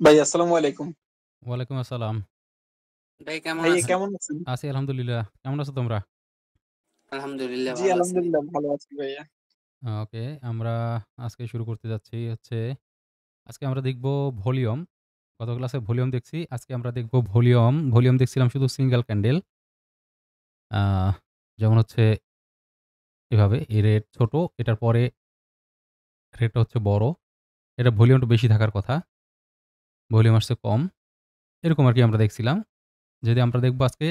ভাই আসসালামু আলাইকুম। ওয়ালাইকুম আসসালাম। ভাই কেমন ভাই আছেন? কেমন আছেন? আছি আলহামদুলিল্লাহ। কেমন আছো তোমরা? আলহামদুলিল্লাহ জি, ভালো আছি ভাই। আলহামদুলিল্লাহ ভালো আছি ভাইয়া। ওকে। আমরা আজকে শুরু করতে যাচ্ছি আজকে আমরা দেখব ভলিউম। গত ক্লাসে ভলিউম দেখছি। আজকে আমরা দেখব ভলিউম। ভলিউম দেখছিলাম শুধু সিঙ্গেল ক্যান্ডেল। আ যেমন হচ্ছে এভাবে এর রেট ছোট, এটার পরে রেটটা হচ্ছে বড়। এটার ভলিউমটা বেশি থাকার কথা। ভলিউম আসছে কম। এরকম আরকি আমরা দেখছিলাম। যদি আমরা দেখব আজকে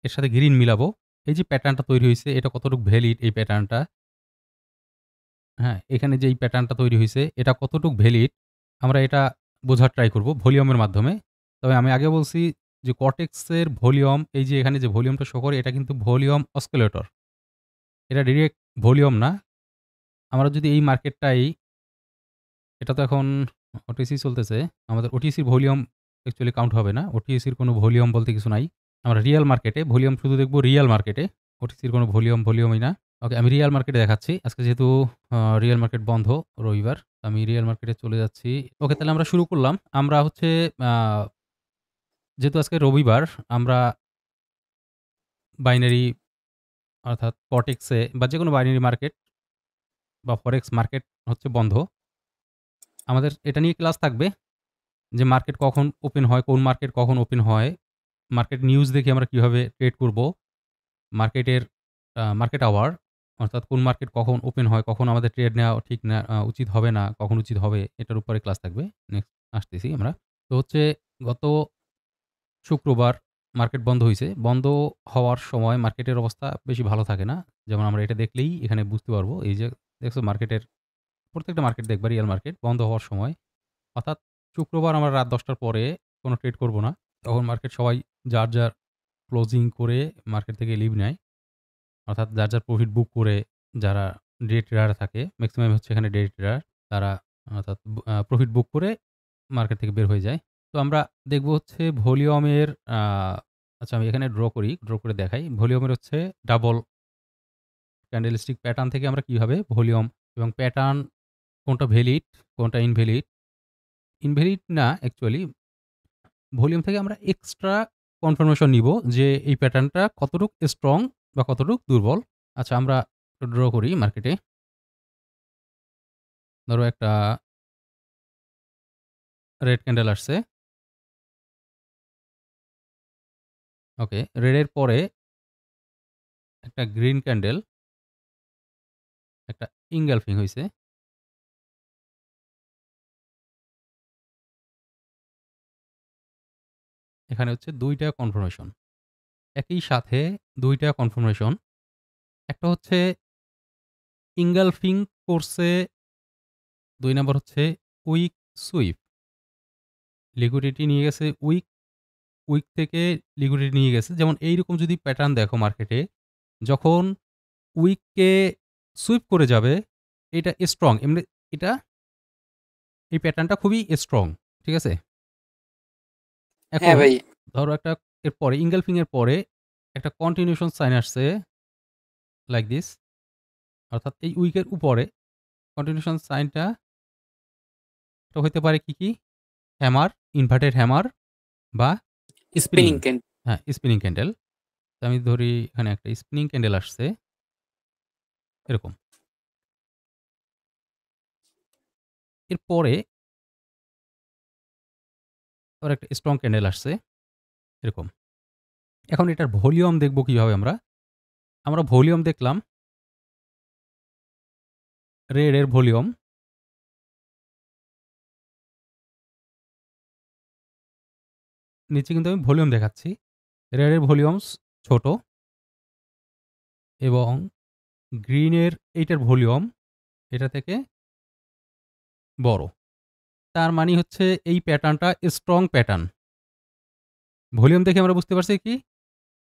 এর সাথে গ্রিন মিলাবো। এই যে প্যাটার্নটা তৈরি হইছে এটা কতটুকু ভ্যালিড এই প্যাটার্নটা। হ্যাঁ, এখানে যে এই প্যাটার্নটা তৈরি হইছে, এটা কতটুক ভ্যালিড, আমরা এটা বোঝার ট্রাই করব ভলিউমের মাধ্যমে। তবে আমি আগে বলছি যে কর্টেক্সের ভলিউম, এই যে এখানে যে ভলিউমটা শো করে, এটা কিন্তু ভলিউম অসিলেটর। এটা ডিরেক্ট ভলিউম না। আমরা যদি এই মার্কেটটাই, এটা তো এখন ওটিসি চলতেছে। আমাদের ওটিসির ভলিউম অ্যাকচুয়ালি কাউন্ট হবে না। ওটিসির কোনো ভলিউম বলতে কিছু নাই। আমরা রিয়াল মার্কেটে ভলিউম শুধু দেখব রিয়াল মার্কেটে। ওটিসির কোনো ভলিউমই না। ওকে, আমি রিয়াল মার্কেটে দেখাচ্ছি। আজকে যেহেতু রিয়াল মার্কেট বন্ধ, রবিবার। আমি রিয়াল মার্কেটে চলে যাচ্ছি। ওকে, তাহলে আমরা শুরু করলাম। আমরা হচ্ছে আ যেহেতু আজকে রবিবার, আমরা বাইনারি অর্থাৎ কটেক্সে বা যেকোনো বাইনারি মার্কেট বা ফরেক্স মার্কেট হচ্ছে বন্ধ। আমাদের এটা নিয়ে ক্লাস থাকবে যে মার্কেট কখন ওপেন হয়, কোন মার্কেট কখন ওপেন হয়, মার্কেট নিউজ দেখে আমরা কিভাবে ট্রেড করব, মার্কেটের মার্কেট আওয়ার অর্থাৎ কোন মার্কেট কখন ওপেন হয়, কখন আমাদের ট্রেড নেওয়া ঠিক না, উচিত হবে না, কখন উচিত হবে, এটার উপরে ক্লাস থাকবে। নেক্সট আসতেছি আমরা। তো হচ্ছে গত শুক্রবার মার্কেট বন্ধ হইছে। বন্ধ হওয়ার সময় মার্কেটের অবস্থা বেশি ভালো থাকে না। যেমন আমরা এটা দেখলেই এখানে বুঝতে পারবো। এই যে দেখছো মার্কেটের প্রত্যেকটা মার্কেট দেখবা রিয়াল মার্কেট বন্ধ হওয়ার সময়, অর্থাৎ শুক্রবার আমরা রাত ১০ টার পরে কোনো ট্রেড করব না। তখন মার্কেট সবাই যার ক্লোজিং করে মার্কেট থেকে লিভ নেয়। অর্থাৎ যার প্রফিট বুক করে, যারা ডে ট্রেডার থাকে, মেক্সিমাম হচ্ছে এখানে ডে ট্রেডার, তারা অর্থাৎ প্রফিট বুক করে মার্কেট থেকে বের হয়ে যায়। তো আমরা দেখব হচ্ছে ভলিউমের আ আচ্ছা আমি এখানে ড্র করে দেখাই। ভলিউমের হচ্ছে ডাবল ক্যান্ডেলস্টিক প্যাটার্ন থেকে আমরা কিভাবে ভলিউম এবং প্যাটার্ন কোনটা ভ্যালিড, কোনটা ইনভ্যালিড। ইনভ্যালিড না অ্যাকচুয়ালি, ভলিউম থেকে আমরা এক্সট্রা কনফার্মেশন নিব যে এই প্যাটার্নটা কতটুক স্ট্রং বা কতটুক দুর্বল। আচ্ছা আমরা ড্র করি মার্কেটে। ধরো একটা রেড ক্যান্ডেল আসছে। ওকে, রেডের পরে একটা গ্রিন ক্যান্ডেল, একটা ইনগালফিং হইছে। এখানে হচ্ছে ২ টা কনফার্মেশন। একই সাথে ২ টা কনফার্মেশন। একটা হচ্ছে ইনগালফিং করছে, ২ নাম্বার হচ্ছে উইক সুইপ। লিকুইডিটি নিয়ে গেছে উইক, উইক থেকে লিকুইডিটি নিয়ে গেছে। যেমন এইরকম যদি প্যাটার্ন দেখো মার্কেটে, যখন উইককে সুইপ করে যাবে, এটা স্ট্রং। এমনি এটা এই প্যাটার্নটা খুবই স্ট্রং। ঠিক আছে? হ্যাঁ এখন ভাই। ধরো একটা এরপরে ইনগালফিং এর পরে একটা কন্টিনিউশন সাইন আসছে লাইক দিস। অর্থাৎ এই উইকের উপরে কন্টিনিউশন সাইনটা এটা হইতে পারে কি? হ্যামার, ইনভার্টেড হ্যামার বা স্পিনিং। স্পিনিং ক্যান হ্যাঁ, স্পিনিং ক্যান্ডেল। তো আমি ধরি এখানে একটা স্পিনিং ক্যান্ডেল আসছে এরকম। এরপরে আবার একটা স্ট্রং ক্যান্ডেল আসছে এরকম। এখন এটার ভলিউম দেখব কিভাবে আমরা? আমরা ভলিউম দেখলাম রেড এর ভলিউম। নিচে কিন্তু আমি ভলিউম দেখাচ্ছি। রেড এর ভলিউমস ছোট এবং গ্রিনের এইটার ভলিউম এটা থেকে বড়। তার মানে হচ্ছে এই প্যাটার্নটা স্ট্রং প্যাটার্ন। ভলিউম দেখে আমরা বুঝতে পারছি কি?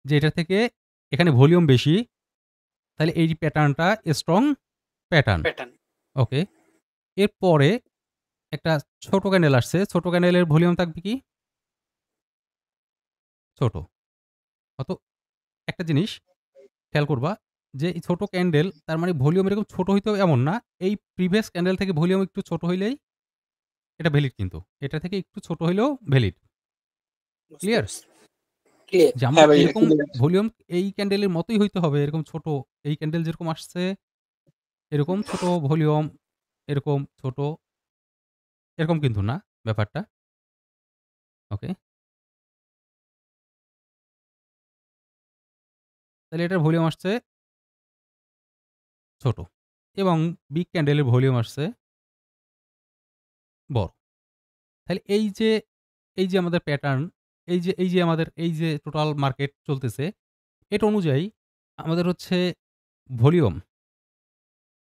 যে এটা থেকে এখানে ভলিউম বেশি। তাহলে এই প্যাটার্নটা স্ট্রং প্যাটার্ন। প্যাটার্ন। ওকে। এরপরে একটা ছোট ক্যান্ডেল আসছে। ছোট ক্যান্ডেলের ভলিউম থাকবে কি? ছোট। অত একটা জিনিস খেয়াল করবা যে এই ছোট ক্যান্ডেল তার মানে ভলিউম এরকম ছোট হইতে হবে এমন না। এই প্রিভিয়াস ক্যান্ডেল থেকে ভলিউম একটু ছোট হইলেই এটা ভ্যালিড কিন্তু। এটা থেকে একটু ছোট হইলেও ভ্যালিড। বুঝতে ক্লিয়ার? পারছি। ক্লিয়ার। যে আমরা হ্যাঁ ভাইয়া, এরকম ক্লিয়ার। ভলিউম এই ক্যান্ডেলের মতোই হইতে হবে এরকম ছোট। এই ক্যান্ডেল যেরকম আসছে এরকম ছোট ভলিউম, এরকম ছোট, এরকম কিন্তু না ব্যাপারটা। ওকে? তাহলে এটার ভলিউম আসছে ছোট এবং বিগ ক্যান্ডেলের ভলিউম আসছে বড়। তাহলে এই যে আমাদের প্যাটার্ন, এই যে আমাদের এই যে টোটাল মার্কেট চলতেছে, এটা অনুযায়ী আমাদের হচ্ছে ভলিউম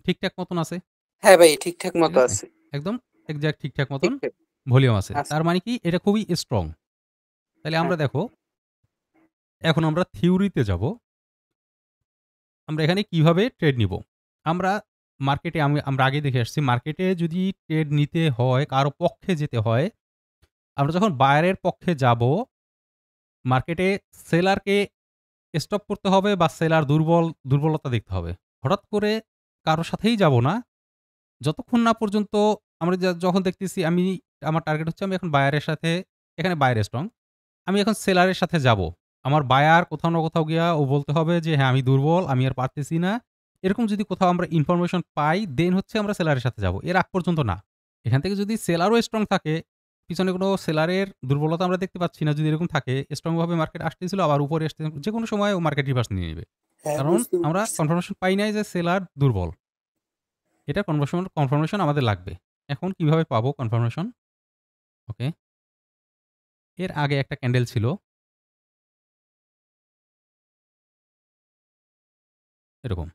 ঠিকঠাক মতন আছে। হ্যাঁ ভাই, ঠিকঠাক ঠিক মতো আছে? আছে। একদম এক্সাক্ট ঠিকঠাক মতন ঠিকঠাক ভলিউম আছে। আছে। তার মানে কি এটা খুবই স্ট্রং। তাহলে হ্যাঁ, আমরা দেখো, এখন আমরা থিওরিতে যাব। আমরা এখানে কিভাবে ট্রেড নিব? আমরা মার্কেটে আমরা আগে দেখে আসছি মার্কেটে যদি ট্রেড নিতে হয়, কারো পক্ষে যেতে হয়, আমরা যখন বায়ারের পক্ষে যাব, মার্কেটে সেলারকে স্টপ করতে হবে বা সেলার দুর্বলতা দেখতে হবে। হঠাৎ করে কারো সাথেই যাব না। যতক্ষণ না পর্যন্ত আমরা যখন দেখতেছি আমার টার্গেট হচ্ছে আমি এখন বায়ারের সাথে, এখানে বায়ার স্ট্রং। আমি এখন সেলারের সাথে যাব। আমার বায়ার কোথাও না কোথাও গিয়া ও বলতে হবে যে, "হ্যাঁ, আমি দুর্বল, আমি আর পারতেছি না।" এরকম যদি কোথাও আমরা ইনফরমেশন পাই, দেন হচ্ছে আমরা সেলারের সাথে যাব। এর আগ পর্যন্ত না। এখান থেকে যদি সেলারও স্ট্রং থাকে, পিছনে কোনো সেলারের দুর্বলতা আমরা দেখতে পাচ্ছি না, যদি এরকম থাকে, স্ট্রং ভাবে মার্কেট আসতেছিল আবার উপরে আসতে যেকোনো সময় ও মার্কেট রিভার্স নিয়ে নিবে। হ্যাঁ কারণ বুঝতে আমরা পারছি। কনফার্মেশন পাই নাই যে সেলার দুর্বল। এটা কনফার্মেশন আমাদের লাগবে। এখন কিভাবে পাবো কনফার্মেশন? ওকে। এর আগে একটা ক্যান্ডেল ছিল এরকম।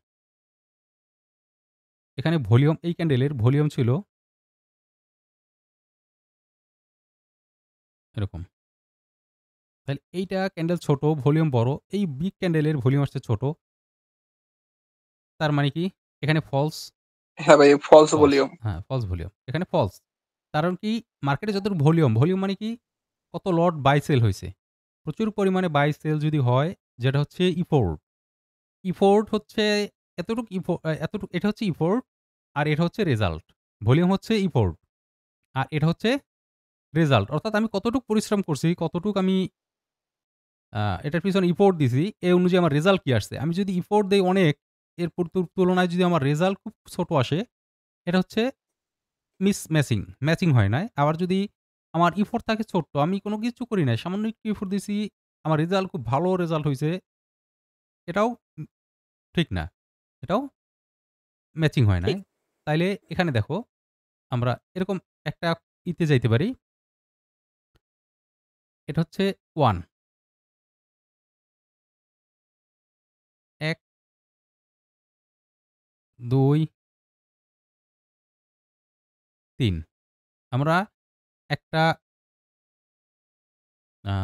এখানে ভলিউম এই ক্যান্ডেলের ভলিউম ছিল এরকম। তাহলে এইটা ক্যান্ডেল ছোট, ভলিউম বড়। এই বিগ ক্যান্ডেলের ভলিউম আসছে ছোট। তার মানে কি? এখানে ফলস, হ্যাঁ ভাই, ফলস ফলস। ভলিউম। হ্যাঁ, ফলস ভলিউম। এখানে ফলস। কারণ কি? মার্কেটে যতটুকু ভলিউম, ভলিউম মানে কি? কত লট বাই সেল হইছে। প্রচুর পরিমাণে বাই সেল যদি হয়, যেটা হচ্ছে ইফোর্ট। ইফোর্ট হচ্ছে এতটুক এটা হচ্ছে ইফোর্ট আর এটা হচ্ছে রেজাল্ট। ভলিউম হচ্ছে ইফোর্ট আর এটা হচ্ছে রেজাল্ট। অর্থাৎ আমি কতটুক পরিশ্রম করছি, কতটুক আমি এটার পিছনে ইফোর্ট দিছি, এ অনুযায়ী আমার রেজাল্ট কি আসছে। আমি যদি ইফোর্ট দেই অনেক, এর তুলনায় যদি আমার রেজাল্ট খুব ছোট আসে, এটা হচ্ছে ম্যাচিং হয় নাই। আবার যদি আমার ইফোর্ট থাকে ছোট্ট, আমি কোনো কিছু করি নাই, সামান্য একটু ইফোর্ট দিছি, আমার রেজাল্ট খুব ভালো রেজাল্ট হইছে, এটাও ঠিক না। এটাও ম্যাচিং হয় নাই। ঠিক। তাইলে এখানে দেখো, আমরা এরকম একটা যাইতে পারি। এটা হচ্ছে 1, 1, 2, 3 আমরা একটা আ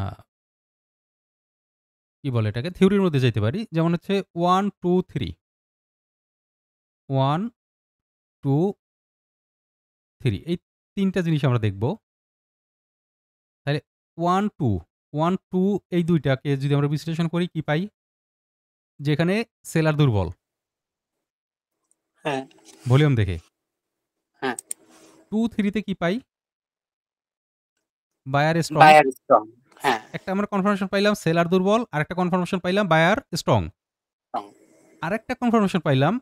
কি বলে এটাকে? থিওরির মধ্যে যাইতে পারি। যেমন হচ্ছে 1, 2, 3, 1, 2, 3 এই ৩ টা জিনিস আমরা দেখব। তাহলে 1, 2, 1, 2 এই ২ টাকে যদি আমরা বিশ্লেষণ করি কি পাই? যেখানে সেলার দুর্বল, হ্যাঁ, ভলিউম দেখে। হ্যাঁ। 2, 3 তে কি পাই? Buyer strong. Buyer strong. হ্যাঁ, একটা আমরা কনফার্মেশন পাইলাম সেলার দুর্বল, আরেকটা কনফার্মেশন পাইলাম বায়ার স্ট্রং। স্ট্রং। আরেকটা কনফার্মেশন পাইলাম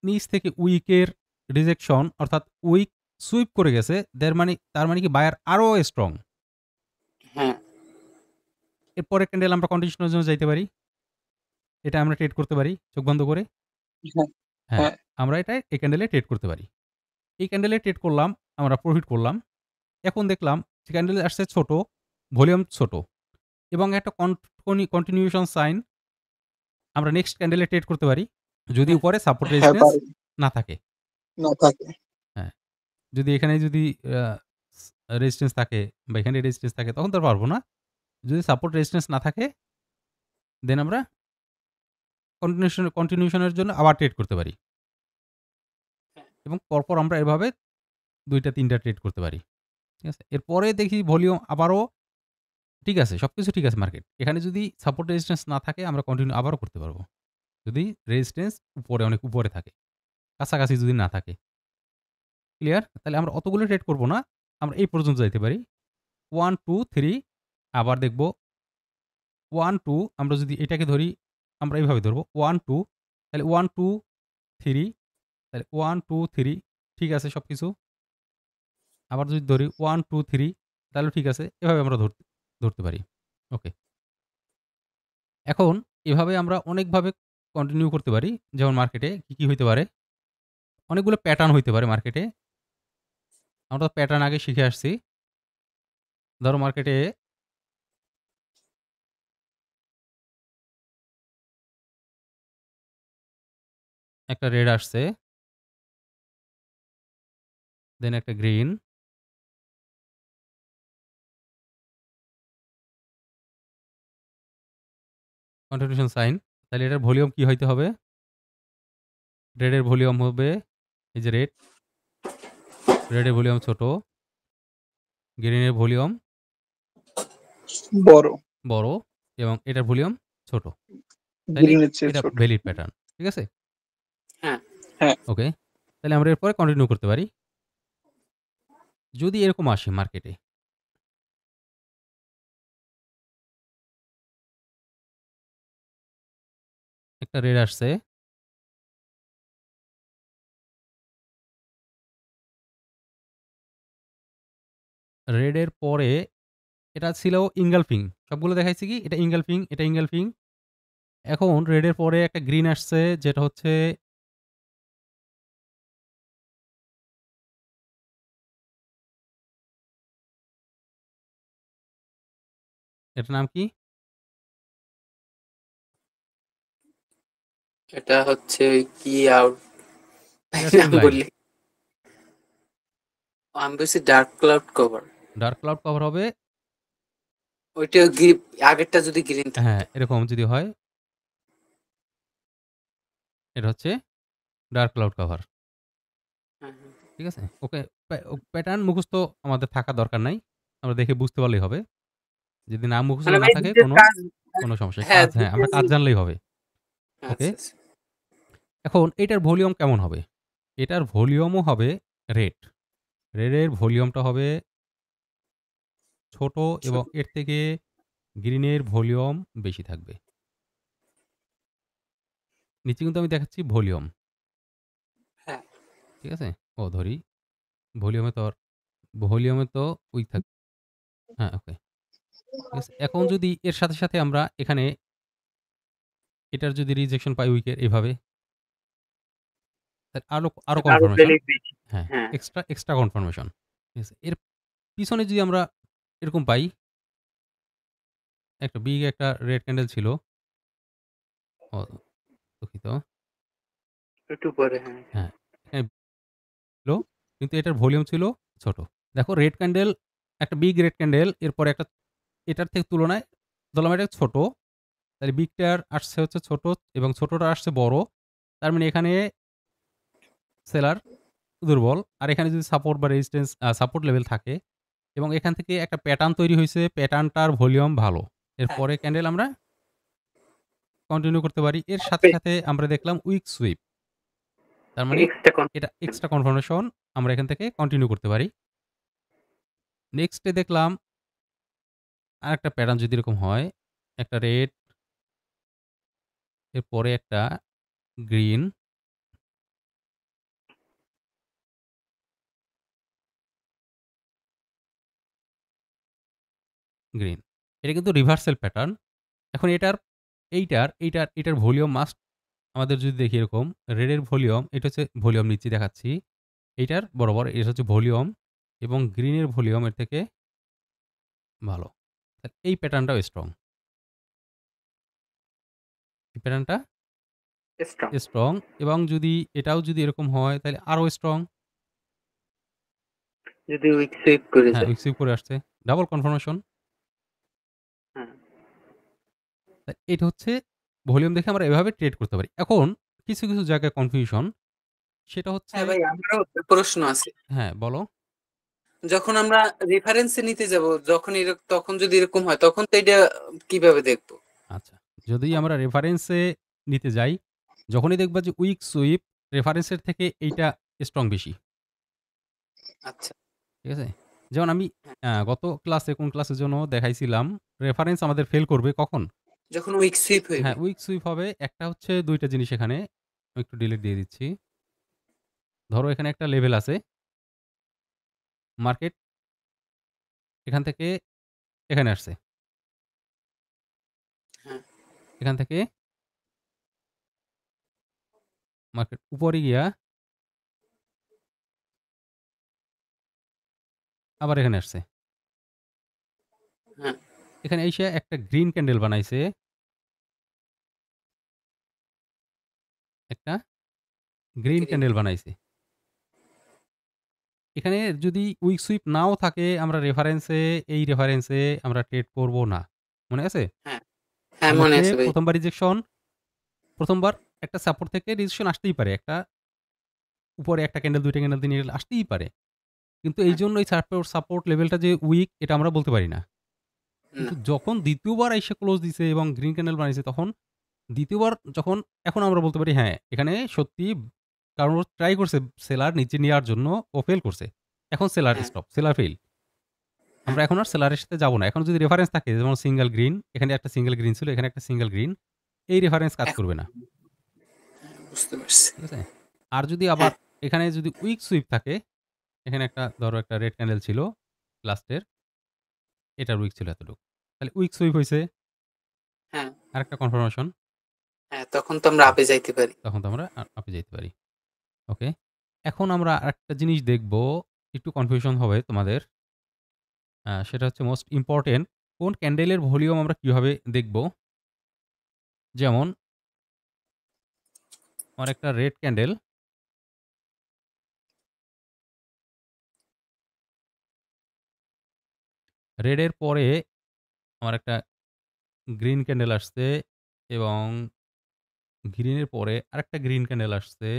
নিচ থেকে উইকের রিজেকশন অর্থাৎ উইক সুইপ করে গেছে। তার মানে কি বায়ার আরো স্ট্রং। হ্যাঁ, এর পরের ক্যান্ডেল আমরা কন্টিনিউশনের জন্য যাইতে পারি। এটা আমরা ট্রেড করতে পারি চোখ বন্ধ করে। হ্যাঁ, হ্যাঁ, হ্যাঁ। আমরা এই ক্যান্ডেলে ট্রেড করতে পারি। এই ক্যান্ডেলে ট্রেড করলাম, আমরা প্রফিট করলাম। এখন দেখলাম যে ক্যান্ডেল আসছে ছোট, ভলিউম ছোট এবং একটা কন্টিনিউশন সাইন আমরা নেক্সট ক্যান্ডেলে ট্রেড করতে পারি। যদি হ্যাঁ। উপরে সাপোর্ট হ্যাঁ রেজিস্ট্যান্স পারি। না থাকে। না থাকে। হ্যাঁ, যদি এখানে যদি আ স রেজিস্ট্যান্স থাকে বা এখানে রেজিস্ট্যান্স থাকে তখন তো আর পারব না। যদি সাপোর্ট রেজিস্ট্যান্স না থাকে দেন আমরা কন্টিনিউশনের জন্য আবার ট্রেড করতে পারি। এবং পরপর আমরা এভাবে ২ টা ৩ টা ট্রেড করতে পারি। ঠিক আছে? এরপরে দেখি ভলিউম আবারও ঠিক আছে, সবকিছু ঠিক আছে মার্কেট। এখানে যদি সাপোর্ট রেজিস্ট্যান্স না থাকে আমরা কন্টিনিউ আবারও করতে পারব। যদি রেজিস্ট্যান্স অনেক উপরে থাকে। কাছাকাছি যদি না থাকে। ক্লিয়ার? তাহলে আমরা অতগুলো ট্রেড করব না। আমরা এই পর্যন্ত যাইতে পারি। 1, 2, 3 আবার দেখব 1, 2 আমরা যদি এটাকে ধরি, আমরা এইভাবে ধরব 1, 2 তাহলে 1, 2, 3 তাহলে 1, 2, 3 ঠিক আছে সবকিছু। আবার যদি ধরি 1, 2, 3 তাহলেও ঠিক আছে। এভাবে আমরা ধরতে পারি। ওকে। এখন এভাবে আমরা অনেকভাবে কন্টিনিউ করতে পারি। যেমন মার্কেটে কি হইতে পারে? অনেকগুলো প্যাটার্ন হইতে পারে মার্কেটে। আমরা তো প্যাটার্ন আগে শিখে আসছি। ধরো মার্কেটে একটা রেড আসছে, দেন একটা গ্রিন, কন্টিনিউশন সাইন। তাহলে এটার ভলিউম কি হইতে হবে? রেডের ভলিউম হবে এই যে রেড, রেডের ভলিউম ছোট, গ্রিনের ভলিউম বড়, বড় এবং এটার ভলিউম ছোট। তাইলে গ্রিনের চেয়ে এটা ছোট। Valid pattern. ঠিক আছে? হ্যাঁ, হ্যাঁ, ওকে। তাহলে আমরা এরপরে কন্টিনিউ করতে পারি। যদি এরকম আসে মার্কেটে, একটা রেড আসছে, রেডের পরে এটা ছিল ইঙ্গালফিং। সবগুলো দেখাইছি কি? এটা ইঙ্গালফিং, এটা ইঙ্গালফিং। এখন রেডের পরে একটা গ্রিন আসছে যেটা হচ্ছে এটার নাম কি? এটা হচ্ছে ওই কি আউট এটা নাম ট্রেন্ড লাইন। বললি? আমি বলছি dark cloud cover. Dark cloud cover হবে, ওইটা আগেরটা যদি গ্রিন থাকে। হ্যাঁ, এরকম যদি হয় এটা হচ্ছে ডার্ক ক্লাউড কভার। হ্যাঁ, হ্যাঁ। ঠিক আছে? ওকে। প্যাটার্ন মুখস্থ আমাদের থাকা দরকার নাই। আমরা দেখে বুঝতে পারলেই হবে। যদি না মুখস্থ মানে না ভাই থাকে দুইটার কাজ। কোনো সমস্যা নেই। হ্যাঁ, হ্যাঁ, আমরা কাজ জানলেই হবে। ওকে। আচ্ছা, আচ্ছা। এখন এটার ভলিউম কেমন হবে? এটার ভলিউমও হবে রেড। রেডের ভলিউমটা হবে ছোট এবং এর থেকে গ্রিনের ভলিউম বেশি থাকবে। নিচে কিন্তু আমি দেখাচ্ছি ভলিউম। হ্যাঁ, ঠিক আছে? ধরি। ভলিউমে তো উইক থাকবে। হ্যাঁ, ওকে। ঠিক আছে? এখন যদি এর সাথে, সাথে আমরা এখানে এটার যদি রিজেকশন পাই উইকের এভাবে, তাহলে আরো আরো কনফার্মেশন। বেলিফ বেশি। হ্যাঁ, হ্যাঁ, এক্সট্রা কনফার্মেশন। ঠিক আছে? এর পিছনে যদি আমরা এরকম পাই, একটা বিগ একটা রেড ক্যান্ডেল ছিল। ও দুঃখিত। একটু পরে। হ্যাঁ, হ্যাঁ, এখানে ছিল কিন্তু এটার ভলিউম ছিল ছোট। দেখো রেড ক্যান্ডেল, একটা বিগ রেড ক্যান্ডেল এরপরে একটা এটার থেকে তুলনায় ধরলাম এটা ছোট। তাহলে বিগটার আসছে হচ্ছে ছোট এবং ছোটটা আসছে বড়। তার মানে এখানে সেলার দুর্বল। আর এখানে যদি সাপোর্ট বা রেজিস্ট্যান্স সাপোর্ট লেভেল থাকে এবং এখান থেকে একটা প্যাটার্ন তৈরি হইছে, প্যাটার্নটার ভলিউম ভালো। হ্যাঁ। এরপরে ক্যান্ডেল আমরা কন্টিনিউ করতে পারি। এর সাথে, হবে সাথে আমরা দেখলাম উইক সুইপ। তার মানে এক্সট্রা এটা কনফার্মেশন। এক্সট্রা কনফার্মেশন আমরা এখান থেকে কন্টিনিউ করতে পারি। নেক্সট এ দেখলাম আরেকটা প্যাটার্ন যদি এরকম হয়, একটা রেড, এরপরে একটা গ্রিন, গ্রিন। এটা কিন্তু রিভার্সাল প্যাটার্ন। এখন এটার ভলিউম মাস্ট আমাদের যদি দেখি এরকম রেডের ভলিউম, এটা হচ্ছে ভলিউম নিচ্ছি দেখাচ্ছি। এইটার বরাবর এটা হচ্ছে ভলিউম এবং গ্রিনের ভলিউম এর থেকে ভালো। এই প্যাটার্নটাও স্ট্রং। এই প্যাটার্নটা স্ট্রং। স্ট্রং এবং যদি এটাও যদি এরকম হয় তাহলে আরো স্ট্রং। যদি উইক সুইপ করে হ্যাঁ, যায়। উইক সুইপ করে আসছে। Double confirmation. হ্যাঁ, এটা হচ্ছে ভলিউম দেখে আমরা এভাবে ট্রেড করতে পারি। এখন কিছু, কিছু জায়গায় কনফিউশন সেটা হচ্ছে হ্যাঁ ভাই, আমারও প্রশ্ন আছে। হ্যাঁ, বলো? যখন আমরা রেফারেন্সে নিতে যাব, যখন তখন যদি এরকম হয়, তখন তো এটা কিভাবে দেখবো? আচ্ছা। যদি আমরা রেফারেন্সে নিতে যাই, যখনই দেখবা যে উইক সুইপ রেফারেন্সের থেকে এইটা স্ট্রং বেশি। আচ্ছা। ঠিক আছে? যেমন আমি হ্যাঁ, গত ক্লাসে কোন ক্লাসের জন্য দেখাইছিলাম, রেফারেন্স আমাদের ফেল করবে কখন? যখন উইক সুইপ হইবে। হ্যাঁ, উইক সুইপ হবে। একটা হচ্ছে ২ টা জিনিস এখানে। আমি একটু ডিলিট দিয়ে দিচ্ছি। ধরো এখানে একটা লেভেল আছে। মার্কেট এখান থেকে এখানে আসছে। হ্যাঁ, এখান থেকে মার্কেট উপরে গিয়া আবার এখানে আসছে। হ্যাঁ, এখানে আইসা একটা গ্রিন ক্যান্ডেল বানাইছে। একটা গ্রিন গ্রিন। ক্যান্ডেল বানাইছে। এখানে যদি উইক সুইপ নাও থাকে আমরা এই রেফারেন্সে আমরা ট্রেড করব না। মনে আছে? হ্যাঁ, হ্যাঁ মনে আমাদেরকে আছে ভাই। ১ম বার রিজেকশন, ১ম বার একটা সাপোর্ট থেকে রিজেকশন আসতেই পারে। একটা উপরে ১ টা ক্যান্ডেল ২ টা ক্যান্ডেল দিয়ে নিয়ে আসতেই পারে। কিন্তু হ্যাঁ, এইজন্য এই সাপোর্ট লেভেলটা যে উইক এটা আমরা বলতে পারি না। না, কিন্তু যখন ২য় বার আইসা ক্লোজ দিছে এবং গ্রিন ক্যান্ডেল বানাইছে তখন ২য় বার যখন এখন আমরা বলতে পারি হ্যাঁ, এখানে সত্যি কারণ ও ট্রাই করছে সেলার নিচে নেওয়ার জন্য ও ফেল করছে। এখন সেলার হ্যাঁ, স্টপ, সেলার ফেইল। হ্যাঁ, আমরা এখন আর সেলারের সাথে যাব না। এখন যদি রেফারেন্স থাকে যেমন সিঙ্গেল গ্রিন, এখানে একটা সিঙ্গেল গ্রিন ছিল, এখানে একটা সিঙ্গেল গ্রিন। এই রেফারেন্স কাজ এখন করবে না। বুঝতে পারছি। ঠিক আছে? আর যদি আবার হ্যাঁ, এখানে যদি উইক সুইপ থাকে, এখানে একটা ধরো একটা রেড ক্যান্ডেল ছিল লাস্টের, এটার উইক ছিল এতটুকু। তাহলে উইক সুইপ হইছে, হ্যাঁ, আরেকটা কনফার্মেশন। হ্যাঁ, তখন তো আমরা হ্যাঁ, আপে যাইতে পারি। তখন তো আমরা আপে যাইতে পারি। ওকে। এখন আমরা আরেকটা জিনিস দেখব, একটু কনফিউশন হবে তোমাদের। সেটা হচ্ছে মোস্ট ইম্পোর্টেন্ট কোন ক্যান্ডেলের ভলিউম আমরা কিভাবে দেখব? যেমন আমার একটা রেড ক্যান্ডেল, রেডের পরে আমার একটা গ্রিন ক্যান্ডেল আসছে এবং গ্রিনের পরে আরেকটা গ্রিন ক্যান্ডেল আসছে।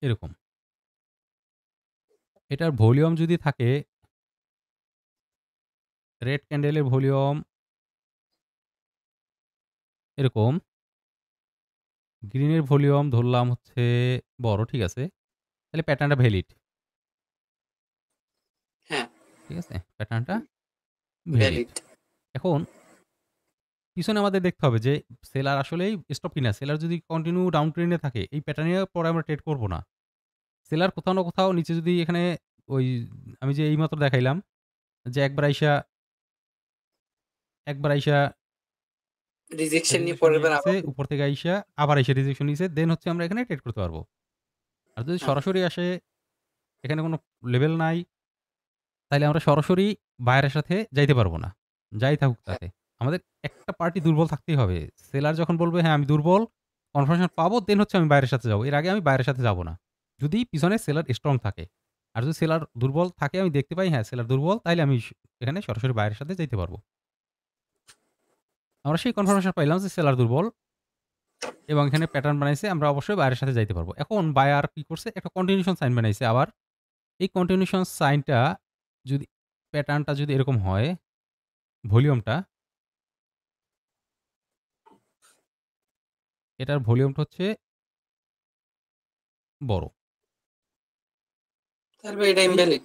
এরকম। এটার ভলিউম যদি থাকে, রেড ক্যান্ডেলের ভলিউম এরকম, গ্রিনের ভলিউম ধরলাম হচ্ছে বড়, ঠিক আছে? তাহলে প্যাটার্নটা ভ্যালিড। হ্যাঁ, ঠিক আছে? প্যাটার্নটা ভ্যালিড। ভ্যালিড। এখন পিছনে আমাদের দেখতে হবে যে সেলার আসলেই স্টপ কিনা। সেলার যদি কন্টিনিউ ডাউন ট্রেন্ডে থাকে, এই প্যাটার্নের পরে আমরা ট্রেড করব না। সেলার কোথাও না কোথাও নিচে যদি এখানে ওই আমি যে এইমাত্র দেখাইলাম যে একবার আইসা রিজেকশন নিয়ে রিজেকশন পরের নিয়ে বার গেছে, আবার। উপর থেকে আইসা আবার আইসা রিজেকশন নিছে। দেন হচ্ছে আমরা এখানে ট্রেড করতে পারব। আর যদি হ্যাঁ, সরাসরি আসে, এখানে কোনো লেভেল নাই, তাইলে আমরা সরাসরি বায়ারের সাথে যাইতে পারব না। যাই থাকুক হ্যাঁ, তাতে। আমাদের একটা পার্টি দুর্বল থাকতেই হবে। সেলার যখন বলবে, "হ্যাঁ, আমি দুর্বল, কনফার্মেশন পাবো," দেন হচ্ছে আমি বায়ারের সাথে যাবো। এর আগে আমি বায়ারের সাথে যাব না। যদি পিছনে সেলার স্ট্রং থাকে। আর যদি সেলার দুর্বল থাকে, আমি দেখতে পাই হ্যাঁ, সেলার দুর্বল, তাইলে আমি এখানে সরাসরি বায়ারের সাথে যাইতে পারব। আমরা সেই কনফার্মেশন পাইলাম যে সেলার দুর্বল এবং এখানে প্যাটার্ন বানাইছে, আমরা অবশ্যই বায়ারের সাথে যাইতে পারব। এখন বায়ার কি করছে? একটা কন্টিনিউশন সাইন বানাইছে আবার। এই কন্টিনিউশন সাইনটা যদি প্যাটার্নটা যদি এরকম হয়, ভলিউমটা, এটার ভলিউমটা হচ্ছে বড়। তাহলে এটা এই ইনভ্যালিড।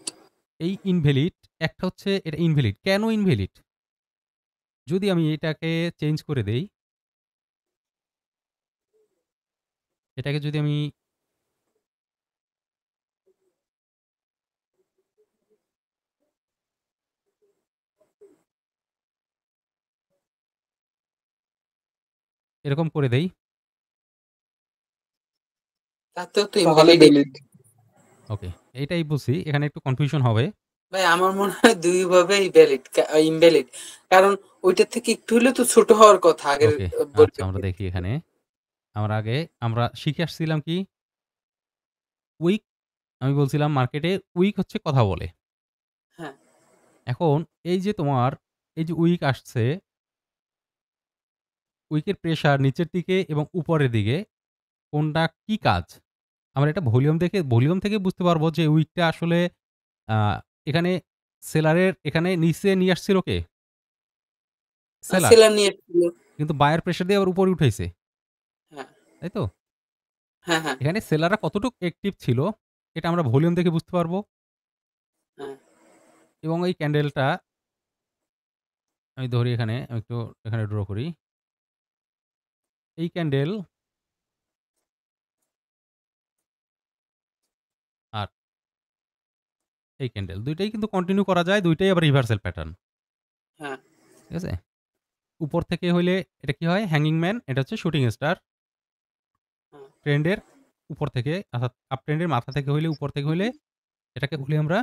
এই ইনভ্যালিড, একটা হচ্ছে এটা ইনভ্যালিড। কেন ইনভ্যালিড? যদি আমি এটাকে চেঞ্জ করে দেই, এটাকে যদি আমি এরকম করে দেই, তাতেও তো তাহলে ইনভ্যালিড। ভ্যালিড। ওকে, এইটাই বলছি। এখানে একটু কনফিউশন হবে। ভাই আমার মনে হয় দুই ভাবেই ভ্যালিড ইনভ্যালিড, কারণ ওইটার থেকে একটু হলে তো ছোট হওয়ার কথা আগের ওকে, আচ্ছা আমরা পরিপ্রেক্ষিতে। দেখি এখানে। আমরা শিখে আসছিলাম কি? উইক, আমি বলছিলাম মার্কেটে উইক হচ্ছে কথা বলে। হ্যাঁ, এখন এই যে তোমার এই যে উইক আসছে, উইকের প্রেশার নিচের দিকে এবং উপরের দিকে কোনটা কি কাজ? আমরা এটা ভলিউম থেকে বুঝতে পারবো যে উইকটা আসলে আ এখানে সেলারের এখানে নিচে নিয়ে আসছিল কে? সেলার। সেলার নিয়ে এসেছিল। কিন্তু বায়ার প্রেশার দিয়ে আবার উপরে উঠাইছে। হ্যাঁ, তাই তো? হ্যাঁ, হ্যাঁ, এখানে সেলাররা কতটুক অ্যাক্টিভ ছিল এটা আমরা ভলিউম দেখে বুঝতে পারবো। হ্যাঁ। এবং এই ক্যান্ডেলটা আমি ধরি এখানে, আমি একটু এখানে ড্র করি। এই ক্যান্ডেল আর এই ক্যান্ডেল ২ টাই কিন্তু কন্টিনিউ করা যায়, ২ টাই আবার রিভার্সাল প্যাটার্ন। হ্যাঁ। ঠিক আছে? উপর থেকে হইলে এটা কি হয়? হ্যাঙ্গিং ম্যান, এটা হচ্ছে শুটিং স্টার। হ্যাঁ। ট্রেন্ডের উপর থেকে অর্থাৎ আপ ট্রেন্ডের মাথা থেকে হইলে, উপর থেকে হইলে এটাকে বলি আমরা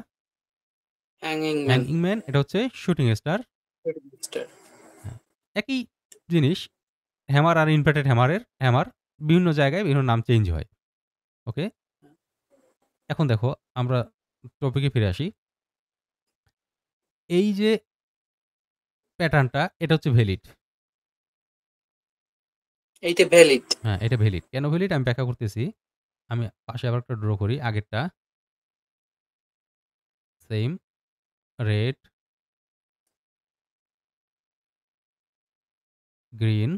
হ্যাঙ্গিং ম্যান। হ্যাঙ্গিং ম্যান, এটা হচ্ছে শুটিং স্টার। স্টার। হ্যাঁ, একই জিনিস হ্যামার আর ইনভার্টেড হ্যামার বিভিন্ন জায়গায় বিভিন্ন নাম চেঞ্জ হয়। ওকে? এখন দেখো আমরা টপিকে ফিরে আসি। এই যে প্যাটার্নটা এটা হচ্ছে ভ্যালিড। এইটা ভ্যালিড। হ্যাঁ, এটা ভ্যালিড। কেন ভ্যালিড আমি ব্যাখ্যা করতেছি। আমি পাশে আবার একটা ড্র করি আগেরটা। Same red, green,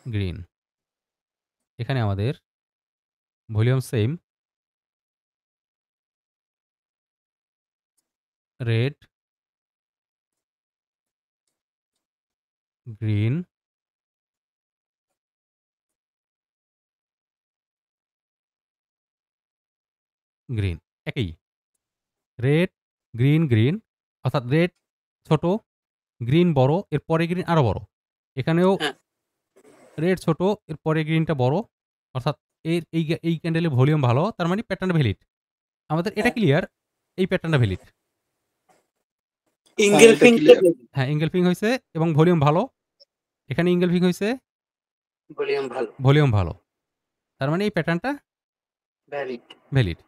green. এখানে আমাদের volume same. Red, green, green একই। রেড, গ্রিন, গ্রিন অর্থাৎ রেড ছোট, গ্রিন বড়, এর পরে গ্রিন আরো বড়। এখানেও হ্যাঁ। রেড ছোট, এর পরে গ্রিনটা বড়। অর্থাৎ এই ক্যান্ডেলের ভলিউম ভালো, তার মানে প্যাটার্নটা ভ্যালিড। আমাদের এটা হ্যাঁ। ক্লিয়ার, এই প্যাটার্নটা ভ্যালিড। ইনগেলফিং এটা clear। হ্যাঁ, এঙ্গেলফিং হইছে এবং ভলিউম ভালো। এখানে এঙ্গেলফিং হইছে, ভলিউম ভালো। ভলিউম ভালো। তার মানে এই প্যাটার্নটা ভ্যালিড। ভ্যালিড।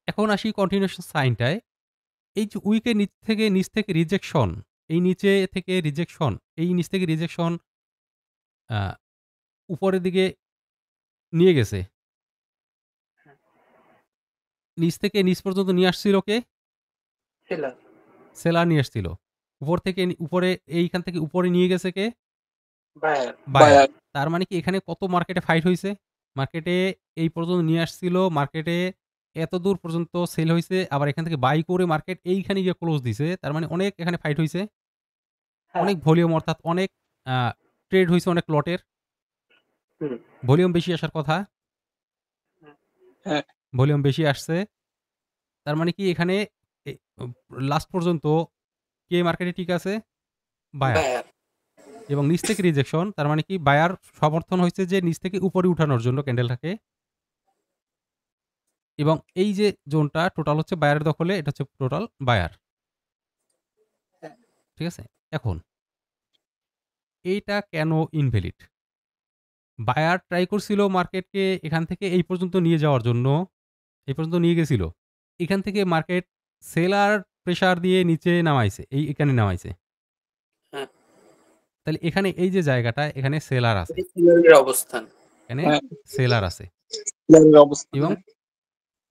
এখন আসি কন্টিনিউয়েশন সাইনটায়। এই যে উইকের নিচ থেকে রিজেকশন, এই নিচে থেকে রিজেকশন, এই নিচ থেকে রিজেকশন আ উপরের দিকে নিয়ে গেছে। নিচ থেকে নিচ পর্যন্ত নিয়ে আসছিল কে? সেলার। সেলার নিয়ে আসছিল। উপর থেকে উপরে এইখান থেকে উপরে নিয়ে গেছে কে? বায়ার। বায়ার। বায়ার। তার মানে কি এখানে কত মার্কেটে ফাইট হইছে? মার্কেটে এই পর্যন্ত নিয়ে আসছিল, মার্কেটে এতদূর পর্যন্ত সেল হইছে, আবার এখান থেকে বাই করে মার্কেট এইখানে গিয়ে ক্লোজ দিছে। তার মানে অনেক এখানে ফাইট হইছে। হ্যাঁ। অনেক ভলিউম অর্থাৎ অনেক আ ট্রেড হইছে অনেক লটের। হুম। ভলিউম বেশি আসার কথা। হ্যাঁ। ভলিউম বেশি আসছে। তার মানে কি এখানে এ লাস্ট পর্যন্ত কে মার্কেটে টিকে আছে? বায়ার। বায়ার। এবং নিচ থেকে রিজেকশন, তার মানে কি বায়ার সমর্থন হইছে যে নিচ থেকে উপরে উঠানোর জন্য ক্যান্ডেলটাকে। এবং এই যে জোনটা টোটাল হচ্ছে বায়ারের দখলে, এটা হচ্ছে টোটাল বায়ার। হ্যাঁ। ঠিক আছে? এখন এইটা কেন ইনভ্যালিড? বায়ার ট্রাই করছিল মার্কেটকে এখান থেকে এই পর্যন্ত নিয়ে যাওয়ার জন্য, এই পর্যন্ত নিয়ে গেছিল। এখান থেকে মার্কেট সেলার প্রেশার দিয়ে নিচে নামাইছে, এখানে নামাইছে। হ্যাঁ। তাহলে এখানে এই যে জায়গাটা, এখানে সেলার আছে। এটা সেলারের অবস্থান। এখানে হ্যাঁ। সেলার আছে সেলারের অবস্থা। এবং হ্যাঁ।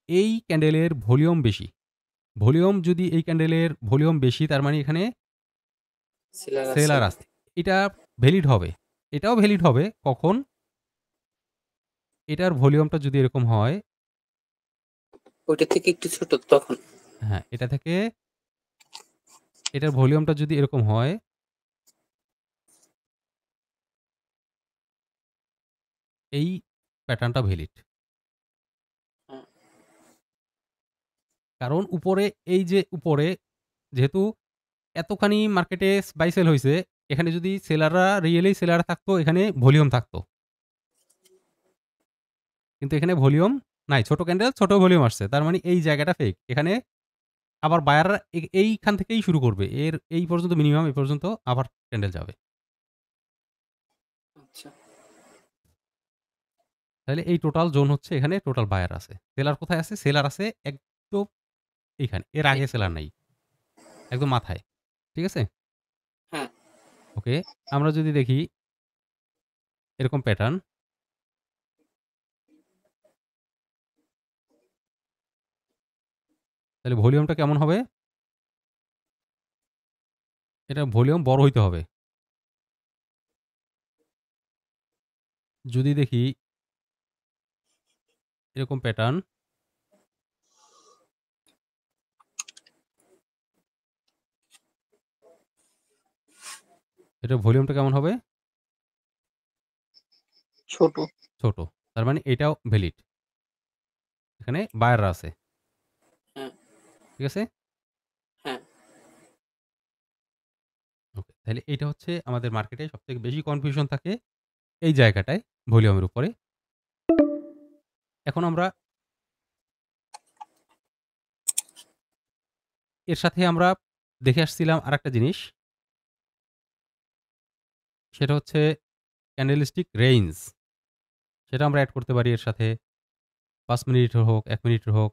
এই ক্যান্ডেলের ভলিউম বেশি। ভলিউম যদি এই ক্যান্ডেলের ভলিউম বেশি, তার মানে এখানে সেলার আছে। সেলার আছে। এটা ভ্যালিড হবে। এটাও ভ্যালিড হবে কখন? এটার ভলিউমটা যদি এরকম হয়, ওইটা থেকে একটু ছোট তখন। হ্যাঁ, এটা থেকে এটার ভলিউমটা যদি এরকম হয়, এই প্যাটার্নটা ভ্যালিড। হুম। কারণ উপরে এই যে উপরে যেহেতু এতখানি মার্কেটে বাই সেল হইছে, এখানে যদি সেলাররা রিয়েলি সেলার থাকতো, এখানে ভলিউম থাকতো। কিন্তু এখানে ভলিউম নাই। ছোট ক্যান্ডেল, ছোট ভলিউম আসছে। তার মানে এই জায়গাটা ফেক। এখানে আবার বায়াররা এইখান থেকেই শুরু করবে। এর এই পর্যন্ত মিনিমাম এই পর্যন্ত আবার ক্যান্ডেল যাবে। আচ্ছা। তাহলে এই টোটাল জোন হচ্ছে এখানে টোটাল বায়ার আছে। সেলার কোথায় আছে? সেলার আছে একদম এইখানে। এর আগে সেলার নাই। একদম মাথায়। ঠিক আছে? হ্যাঁ। ওকে। আমরা যদি দেখি এরকম প্যাটার্ন। তাহলে ভলিউমটা কেমন হবে? এটার ভলিউম বড় হইতে হবে। যদি দেখি এরকম প্যাটার্ন এটার ভলিউমটা কেমন হবে? ছোট। ছোট। তার মানে এটাও ভ্যালিড। এখানে বায়াররা আছে। হ্যাঁ, ঠিক আছে? হ্যাঁ। ওকে। তাহলে এইটা হচ্ছে আমাদের মার্কেটে সবথেকে বেশি কনফিউশন থাকে এই জায়গাটায় ভলিউমের উপরে। এখন আমরা এর সাথে আমরা দেখে আসছিলাম আরেকটা জিনিস। সেটা হচ্ছে ক্যান্ডেলস্টিক রেঞ্জ। সেটা আমরা এড করতে পারি এর সাথে ৫ মিনিটের হোক, ১ মিনিটের হোক।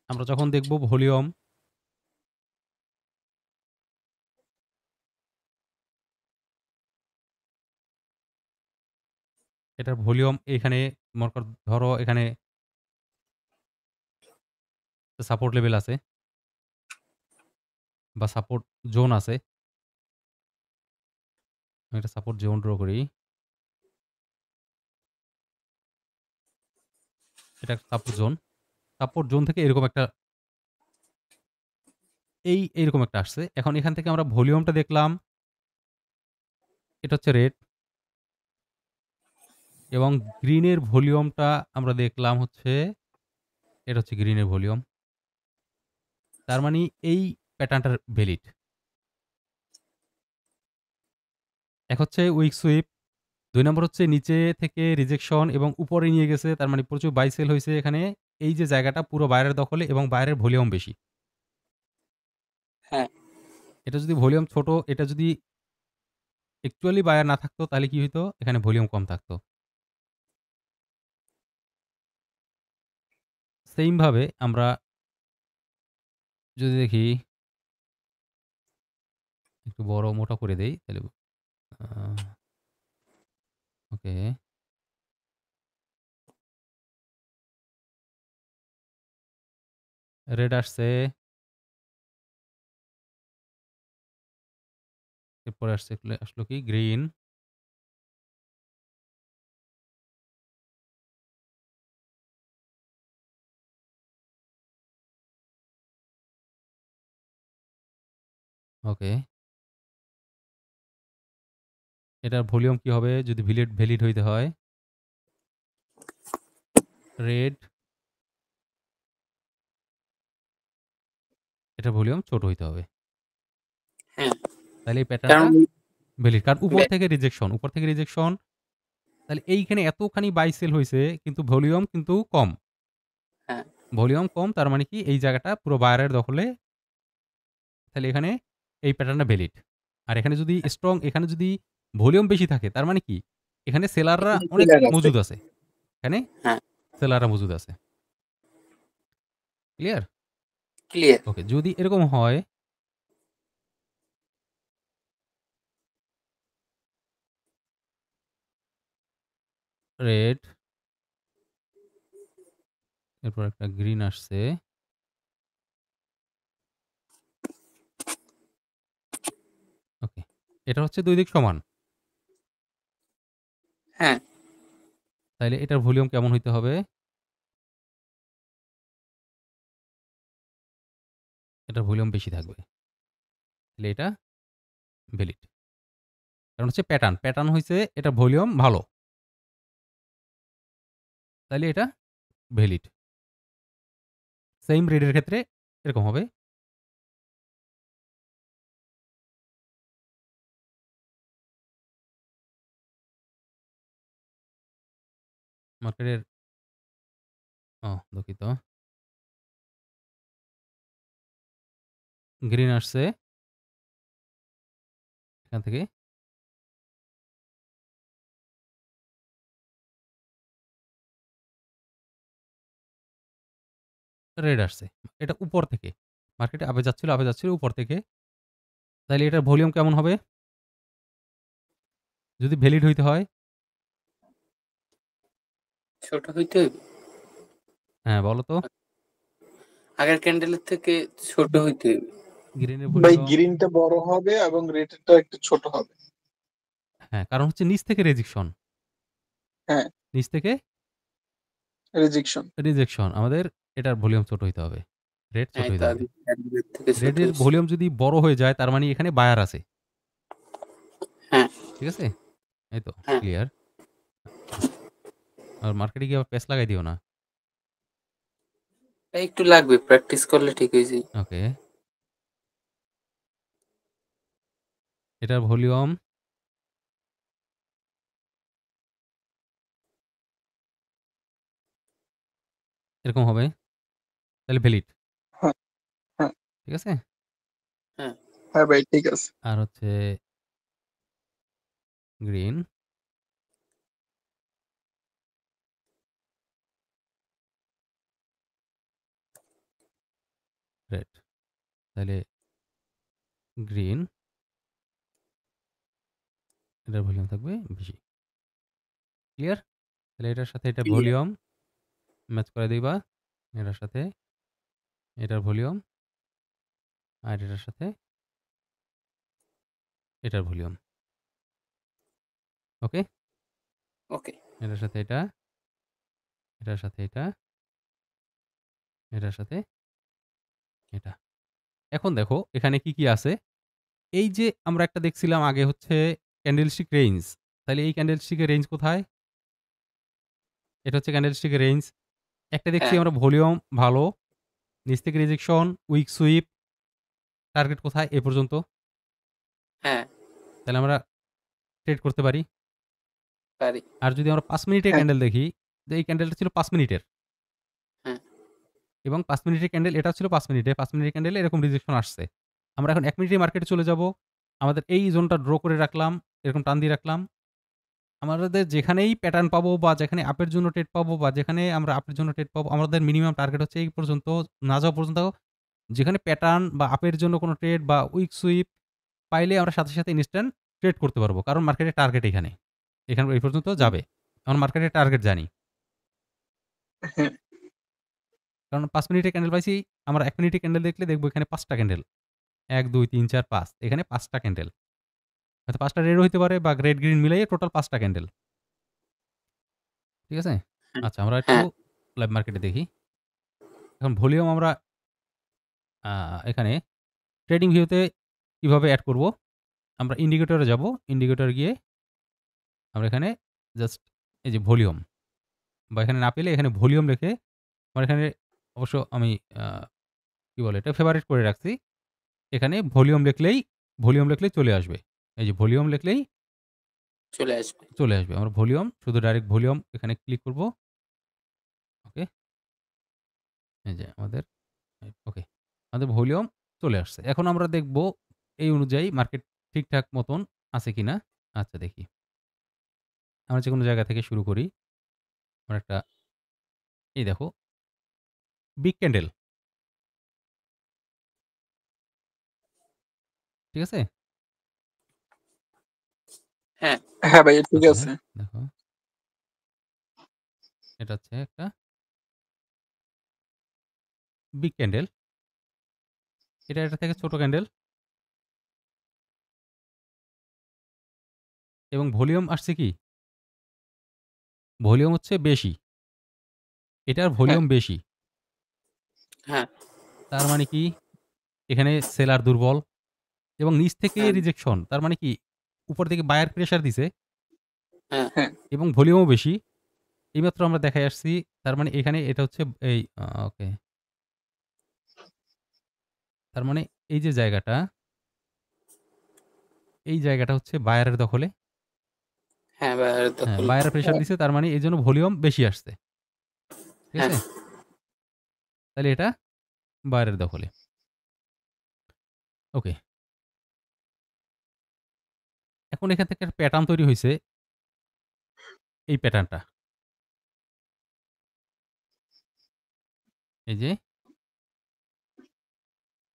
আমরা যখন দেখব ভলিউম এটার ভলিউম এখানে মনে কর ধরো এখানে সাপোর্ট লেভেল আছে বা সাপোর্ট জোন আছে। আমি একটা সাপোর্ট জোন ড্র করি। এটা একটা সাপোর্ট জোন। সাপোর্ট জোন থেকে এরকম একটা এইরকম একটা আসছে। এখন এখান থেকে আমরা ভলিউমটা দেখলাম। এটা হচ্ছে রেড এবং গ্রিনের ভলিউমটা আমরা দেখলাম হচ্ছে এটা হচ্ছে গ্রিনের ভলিউম। তার মানে এই প্যাটার্নটার ভ্যালিড। এক হচ্ছে উইক সুইপ, ২ নম্বর হচ্ছে নিচে থেকে রিজেকশন এবং উপরে নিয়ে গেছে। তার মানে প্রচুর বাই সেল হইছে এখানে। এই যে জায়গাটা পুরো বাইরের দখলে এবং বাইরের ভলিউম বেশি। হ্যাঁ। এটা যদি ভলিউম ছোট, এটা যদি অ্যাকচুয়ালি বায়ার না থাকতো তাহলে কি হইতো? এখানে ভলিউম কম থাকতো। সেইম ভাবে আমরা যদি দেখি একটু বড় মোটা করে দেই তাহলে আ ওকে। রেড আসছে। এরপরে আসলো কি? গ্রিন। ওকে। এটার ভলিউম কি হবে যদি ভ্যালিড হইতে হয়? রেড এটার ভলিউম ছোট হইতে হবে। হ্যাঁ। তাহলে এই প্যাটার্নটা কারণ ভ্যালিড। কারণ উপর ব্যাক থেকে রিজেকশন। তাহলে এইখানে এতখানি বাই সেল হইছে কিন্তু ভলিউম কিন্তু কম। হ্যাঁ, ভলিউম কম তার মানে কি এই জায়গাটা পুরো বায়ারের দখলে। তাহলে এখানে এই প্যাটার্নটা ভ্যালিড। আর এখানে যদি স্ট্রং এখানে যদি ভলিউম বেশি থাকে তার মানে কি? এখানে সেলাররা এখানে অনেক পিলার আছে। মজুদ আছে। এখানে হ্যাঁ, সেলাররা মজুদ আছে। ক্লিয়ার? ক্লিয়ার। ওকে। যদি এরকম হয় রেড এরপর একটা গ্রিন আসছে। ওকে। এটা হচ্ছে ২ দিক সমান। হ্যাঁ, তাইলে এটার ভলিউম কেমন হইতে হবে? এটার ভলিউম বেশি থাকবে। তাহলে এটা ভ্যালিড। কারণ হচ্ছে প্যাটার্ন হইছে এটার ভলিউম ভালো। তাইলে এটা ভ্যালিড। সেইম রেডের ক্ষেত্রে এরকম হবে। মার্কেটের দুঃখিত। গ্রিন আসছে এখান থেকে। রেড আসছে। এটা উপর থেকে। মার্কেটে আবে যাচ্ছিল উপর থেকে। তাইলে এটার ভলিউম কেমন হবে? যদি ভ্যালিড হইতে হয়? ছোট হইতে হইবে। হ্যাঁ, বলো তো? আগের ক্যান্ডেলের থেকে ছোট হইতে হইবে। গ্রিনের ভাই ভলিউম গ্রিনটা বড় হবে এবং রেডটা একটু ছোট হবে। হ্যাঁ, কারণ হচ্ছে নিচ থেকে রেজেকশন। হ্যাঁ, নিচ থেকে রিজেকশন। রিজেকশন। আমাদের এটার ভলিউম ছোট হইতে হবে। রেট ছোট হ্যাঁ, হইতে হবে। টার্গেট থেকে ছোট রেটের হইছে। ভলিউম যদি বড় হয়ে যায় তার মানে এখানে বায়ার আছে। হ্যাঁ, ঠিক আছে? এই তো হ্যাঁ। ক্লিয়ার। আর মার্কেটে গিয়ে আবার প্যাচ লাগাই দিও না। একটু লাগবে, প্র্যাকটিস করলে ঠিক হয়ে যায়। ওকে। এটার ভলিউম এরকম হবে। তাহলে ভ্যালিড। হ্যাঁ, হ্যাঁ, ঠিক আছে? হ্যাঁ, হ্যাঁ ভাই ঠিক আছে। আর হচ্ছে গ্রিন। রেড। তাহলে গ্রিন। এটার ভলিউম থাকবে বেশি। ক্লিয়ার? তাহলে এটার সাথে এটা ক্লিয়ার। ভলিউম ম্যাচ করে দিবা। এটার সাথে এটার ভলিউম আর এটার সাথে এটার ভলিউম। ওকে? ওকে। এটার সাথে এটা, এটার সাথে এটা, এটার সাথে এটা। এখন দেখো এখানে কি, কি আছে? এই যে আমরা একটা দেখছিলাম আগে হচ্ছে ক্যান্ডেলস্টিক রেঞ্জ। তাহলে এই ক্যান্ডেলস্টিকের রেঞ্জ কোথায়? এটা হচ্ছে ক্যান্ডেলস্টিকের রেঞ্জ। একটা দেখছি হ্যাঁ, আমরা ভলিউম ভালো, নিচ থেকে রিজেকশন, উইক সুইপ, টার্গেট কোথায়? এ পর্যন্ত। হ্যাঁ, তাহলে আমরা ট্রেড করতে পারি। পারি। আর যদি আমরা ৫ মিনিটের হ্যাঁ, ক্যান্ডেল দেখি, যে এই ক্যান্ডেলটা ছিল ৫ মিনিটের হ্যাঁ, এবং ৫ মিনিটের ক্যান্ডেল এটাও ছিল ৫ মিনিটে। ৫ মিনিটের ক্যান্ডেলে এরকম রিজেকশন আসছে। আমরা এখন ১ মিনিটের মার্কেটে চলে যাব। আমাদের এই জোনটা ড্র করে রাখলাম, এরকম টান দিয়ে রাখলাম। আমাদের যেখানেই প্যাটার্ন পাবো বা যেখানে আপের জন্য ট্রেড পাবো বা যেখানে আমরা আপের জন্য ট্রেড পাবো, আমাদের মিনিমাম টার্গেট হচ্ছে এই পর্যন্ত না যাওয়া পর্যন্ত। যেখানে প্যাটার্ন বা আপের জন্য কোনো ট্রেড বা উইক সুইপ পাইলে আমরা সাথে, সাথে ইনস্ট্যান্ট ট্রেড করতে পারবো। কারণ মার্কেটের টার্গেট এখানে। এখানে এই পর্যন্ত হুম, যাবে। আমরা মার্কেটের টার্গেট জানি। হ্যাঁ, কারণ ৫ মিনিটের ক্যান্ডেল পাইছি, আমরা ১ মিনিটের ক্যান্ডেল দেখলে দেখবো এখানে ৫ টা ক্যান্ডেল। ১, ২, ৩, ৪, ৫ এখানে ৫ টা ক্যান্ডেল। হয়তো ৫ টা রেডও হইতে পারে বা রেড গ্রিন মিলাইয়ে টোটাল ৫ টা ক্যান্ডেল। ঠিক আছে? হ্যাঁ, আচ্ছা আমরা একটু হ্যাঁ, লাইভ মার্কেটে দেখি। এখন ভলিউম আমরা আ এখানে ট্রেডিং ভিউতে কিভাবে এড করব? আমরা ইন্ডিকেটরে যাব। ইন্ডিকেটরে গিয়ে আমরা এখানে জাস্ট এই যে ভলিউম বা এখানে না পেলে এখানে ভলিউম লিখে আমার এখানে অবশ্য আমি আ কি বলে এটা ফেভারিট করে রাখছি। এখানে ভলিউম লিখলেই চলে আসবে। এই যে ভলিউম লিখলেই চলে আসবে। চলে আসবে। আমরা ভলিউম শুধু ডাইরেক্ট ভলিউম এখানে ক্লিক করব। ওকে? এই যে আমাদের ওকে। আমাদের ভলিউম চলে আসছে। এখন আমরা দেখব এই অনুযায়ী মার্কেট ঠিকঠাক মতন আছে কিনা। আচ্ছা দেখি। আমরা যেকোনো জায়গা থেকে শুরু করি। আমরা একটা এই দেখো বিগ ক্যান্ডেল। ঠিক আছে? হ্যাঁ, হ্যাঁ ভাই ঠিক আচ্ছা আছে। দেখো। এটা হচ্ছে একটা বিগ ক্যান্ডেল। এটা থেকে ছোট ক্যান্ডেল এবং ভলিউম আসছে কি? ভলিউম হচ্ছে বেশি। এটার হ্যাঁ, ভলিউম বেশি। হ্যাঁ, তার মানে কি? এখানে সেলার দুর্বল এবং নিচ থেকে হ্যাঁ, রিজেকশন। তার মানে কি? উপর থেকে বায়ার প্রেশার দিছে হ্যাঁ, হ্যাঁ, এবং ভলিউমও বেশি। এইমাত্র আমরা দেখায় আসছি। তার মানে এখানে এটা হচ্ছে এই ওকে। তার মানে এই যে জায়গাটা, এই জায়গাটা হচ্ছে বায়ারের দখলে। হ্যাঁ, বাইরের হ্যাঁ, দখল। বায়ার প্রেশার হ্যাঁ, দিছে তার মানে এজন্য ভলিউম বেশি আসছে। ঠিক হ্যাঁ, আছে? তাহলে এটা বায়ারের দখলে। ওকে। এখন এখান থেকে একটা প্যাটার্ন তৈরি হইছে। এই প্যাটার্নটা। এই যে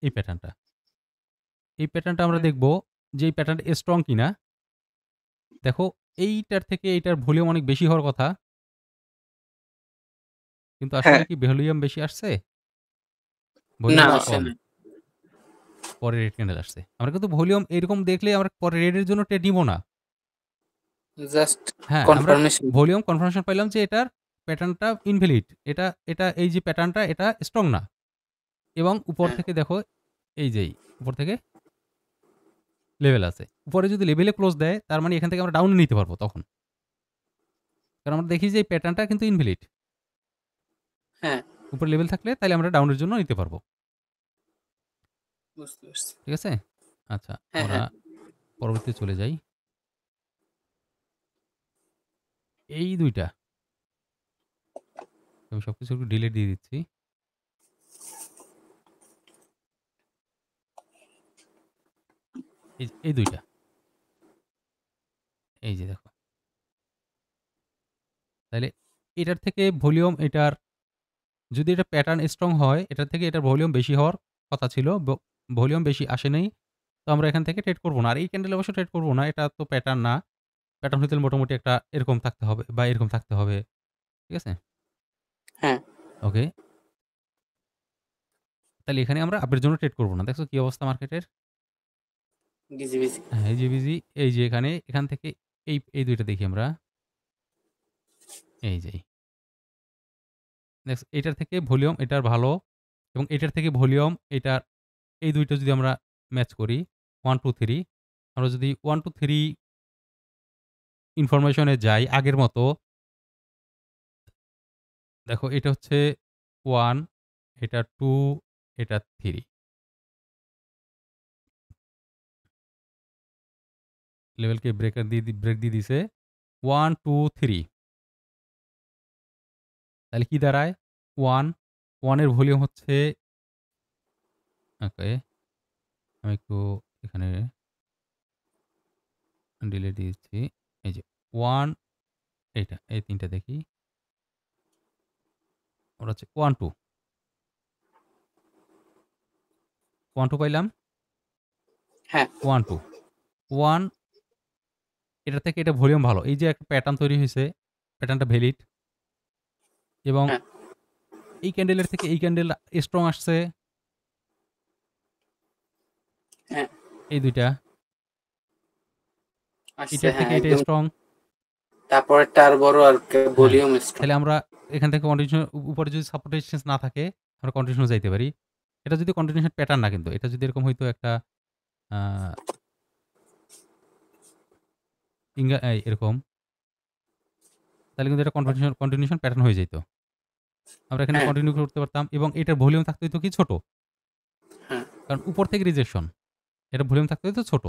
এই প্যাটার্নটা। এই প্যাটার্নটা আমরা হ্যাঁ, দেখব যে এই প্যাটার্নটা স্ট্রং কিনা। দেখো এইটার থেকে এইটার ভলিউম অনেক বেশি হওয়ার কথা। কিন্তু হ্যাঁ, আসলে কি ভলিউম বেশি আসছে? না ভলিউম আসছে না, আসে কম। না। পরে রেড ক্যান্ডেল আসছে। আমরা কিন্তু ভলিউম এরকম দেখলে আমরা পরে রেডের জন্য ট্রেড নিব না। জাস্ট হ্যাঁ, আমরা কনফার্মেশন। ভলিউম কনফার্মেশন পাইলাম যে এটার প্যাটার্নটা ইনভ্যালিড। এটা এই যে প্যাটার্নটা এটা স্ট্রং না। এবং উপর হ্যাঁ, থেকে দেখো এই যেই উপর থেকে লেভেল আছে। উপরে যদি লেভেলে ক্লোজ দেয় তার মানে এখান থেকে আমরা ডাউন নিতে পারবো তখন। কারণ আমরা দেখি যে এই প্যাটার্নটা কিন্তু ইনভ্যালিড। হ্যাঁ, উপরে লেভেল থাকলে তাইলে আমরা ডাউনের জন্য নিতে পারবো। বুঝতে পারছি। ঠিক আছে? আচ্ছা, হ্যাঁ, আমরা হ্যাঁ। পরবর্তীতে চলে যাই। এই ২ টা আমি সবকিছু একটু ডিলিট দিয়ে দিচ্ছি। এই ২ টা। এই যে দেখো। তাইলে এটার থেকে ভলিউম এটার যদি এটা প্যাটার্ন স্ট্রং হয়, এটার থেকে এটার ভলিউম বেশি হওয়ার কথা ছিল। ভলিউম বেশি আসে নাই। তো আমরা এখান থেকে ট্রেড করব না। আর এই ক্যান্ডেলে অবশ্য ট্রেড করব না। এটা তো প্যাটার্ন না। প্যাটার্ন হইতে হলে মোটামুটি একটা এরকম থাকতে হবে বা এরকম থাকতে হবে। ঠিক আছে? হ্যাঁ, ওকে। তাহলে এখানে আমরা আপের জন্য ট্রেড করব না। দেখছো কি অবস্থা মার্কেটের? Busy, busy. হ্যাঁ, এই যে বিজি এই যে এখান থেকে এই ২ টা দেখি আমরা। এই যে দেখছো এটার থেকে ভলিউম এটার ভালো এবং এটার থেকে ভলিউম এটার এই ২ টা যদি আমরা ম্যাচ করি 1, 2, 3 আমরা যদি 1, 2, 3 ইনফরমেশনে যাই আগের মতো দেখো এটা হচ্ছে 1, এটা 2, এটা 3 লেভেলকে ব্রেক দিয়ে দিছে 1, 2, 3 তাহলে কি দাঁড়ায় 1, 1 এর ভলিউম হচ্ছে ওকে আমি একটু এখানে ডিলিট দিয়ে দিচ্ছি। এই যে 1 এইটা এই ৩ টা দেখি। ওটা হচ্ছে 1, 2 1, 2 পাইলাম হ্যাঁ, 1, 2 1 এটা থেকে এটা ভলিউম ভালো। এই যে একটা প্যাটার্ন তৈরি হইছে, প্যাটার্নটা ভ্যালিড এবং হ্যাঁ, এই ক্যান্ডেলের থেকে এই ক্যান্ডেল স্ট্রং আসছে। হ্যাঁ, এই ২ টা। আসছে। এটার হ্যাঁ, থেকে এটা একদম। স্ট্রং। তারপরেরটা আর বড় আর হ্যাঁ, ভলিউম স্ট্রং। তাহলে আমরা এখান থেকে কন্টিনিউশন উপরে যদি সাপোর্ট রেজিস্ট্যান্স না থাকে, আমরা কন্টিনিউশন যাইতে পারি। এটা যদি কন্টিনিউশন প্যাটার্ন না কিন্তু। এটা যদি এরকম হইতো একটা আ এরকম তাহলে কিন্তু এটা কন্টিনিউশন প্যাটার্ন হয়ে যাইত। আমরা এখানে হ্যাঁ, কন্টিনিউ করতে পারতাম এবং এটার ভলিউম থাকতে হইতো কি ছোট। হ্যাঁ, কারণ উপর থেকে রিজেকশন। এটার ভলিউম থাকতে হইতো ছোট।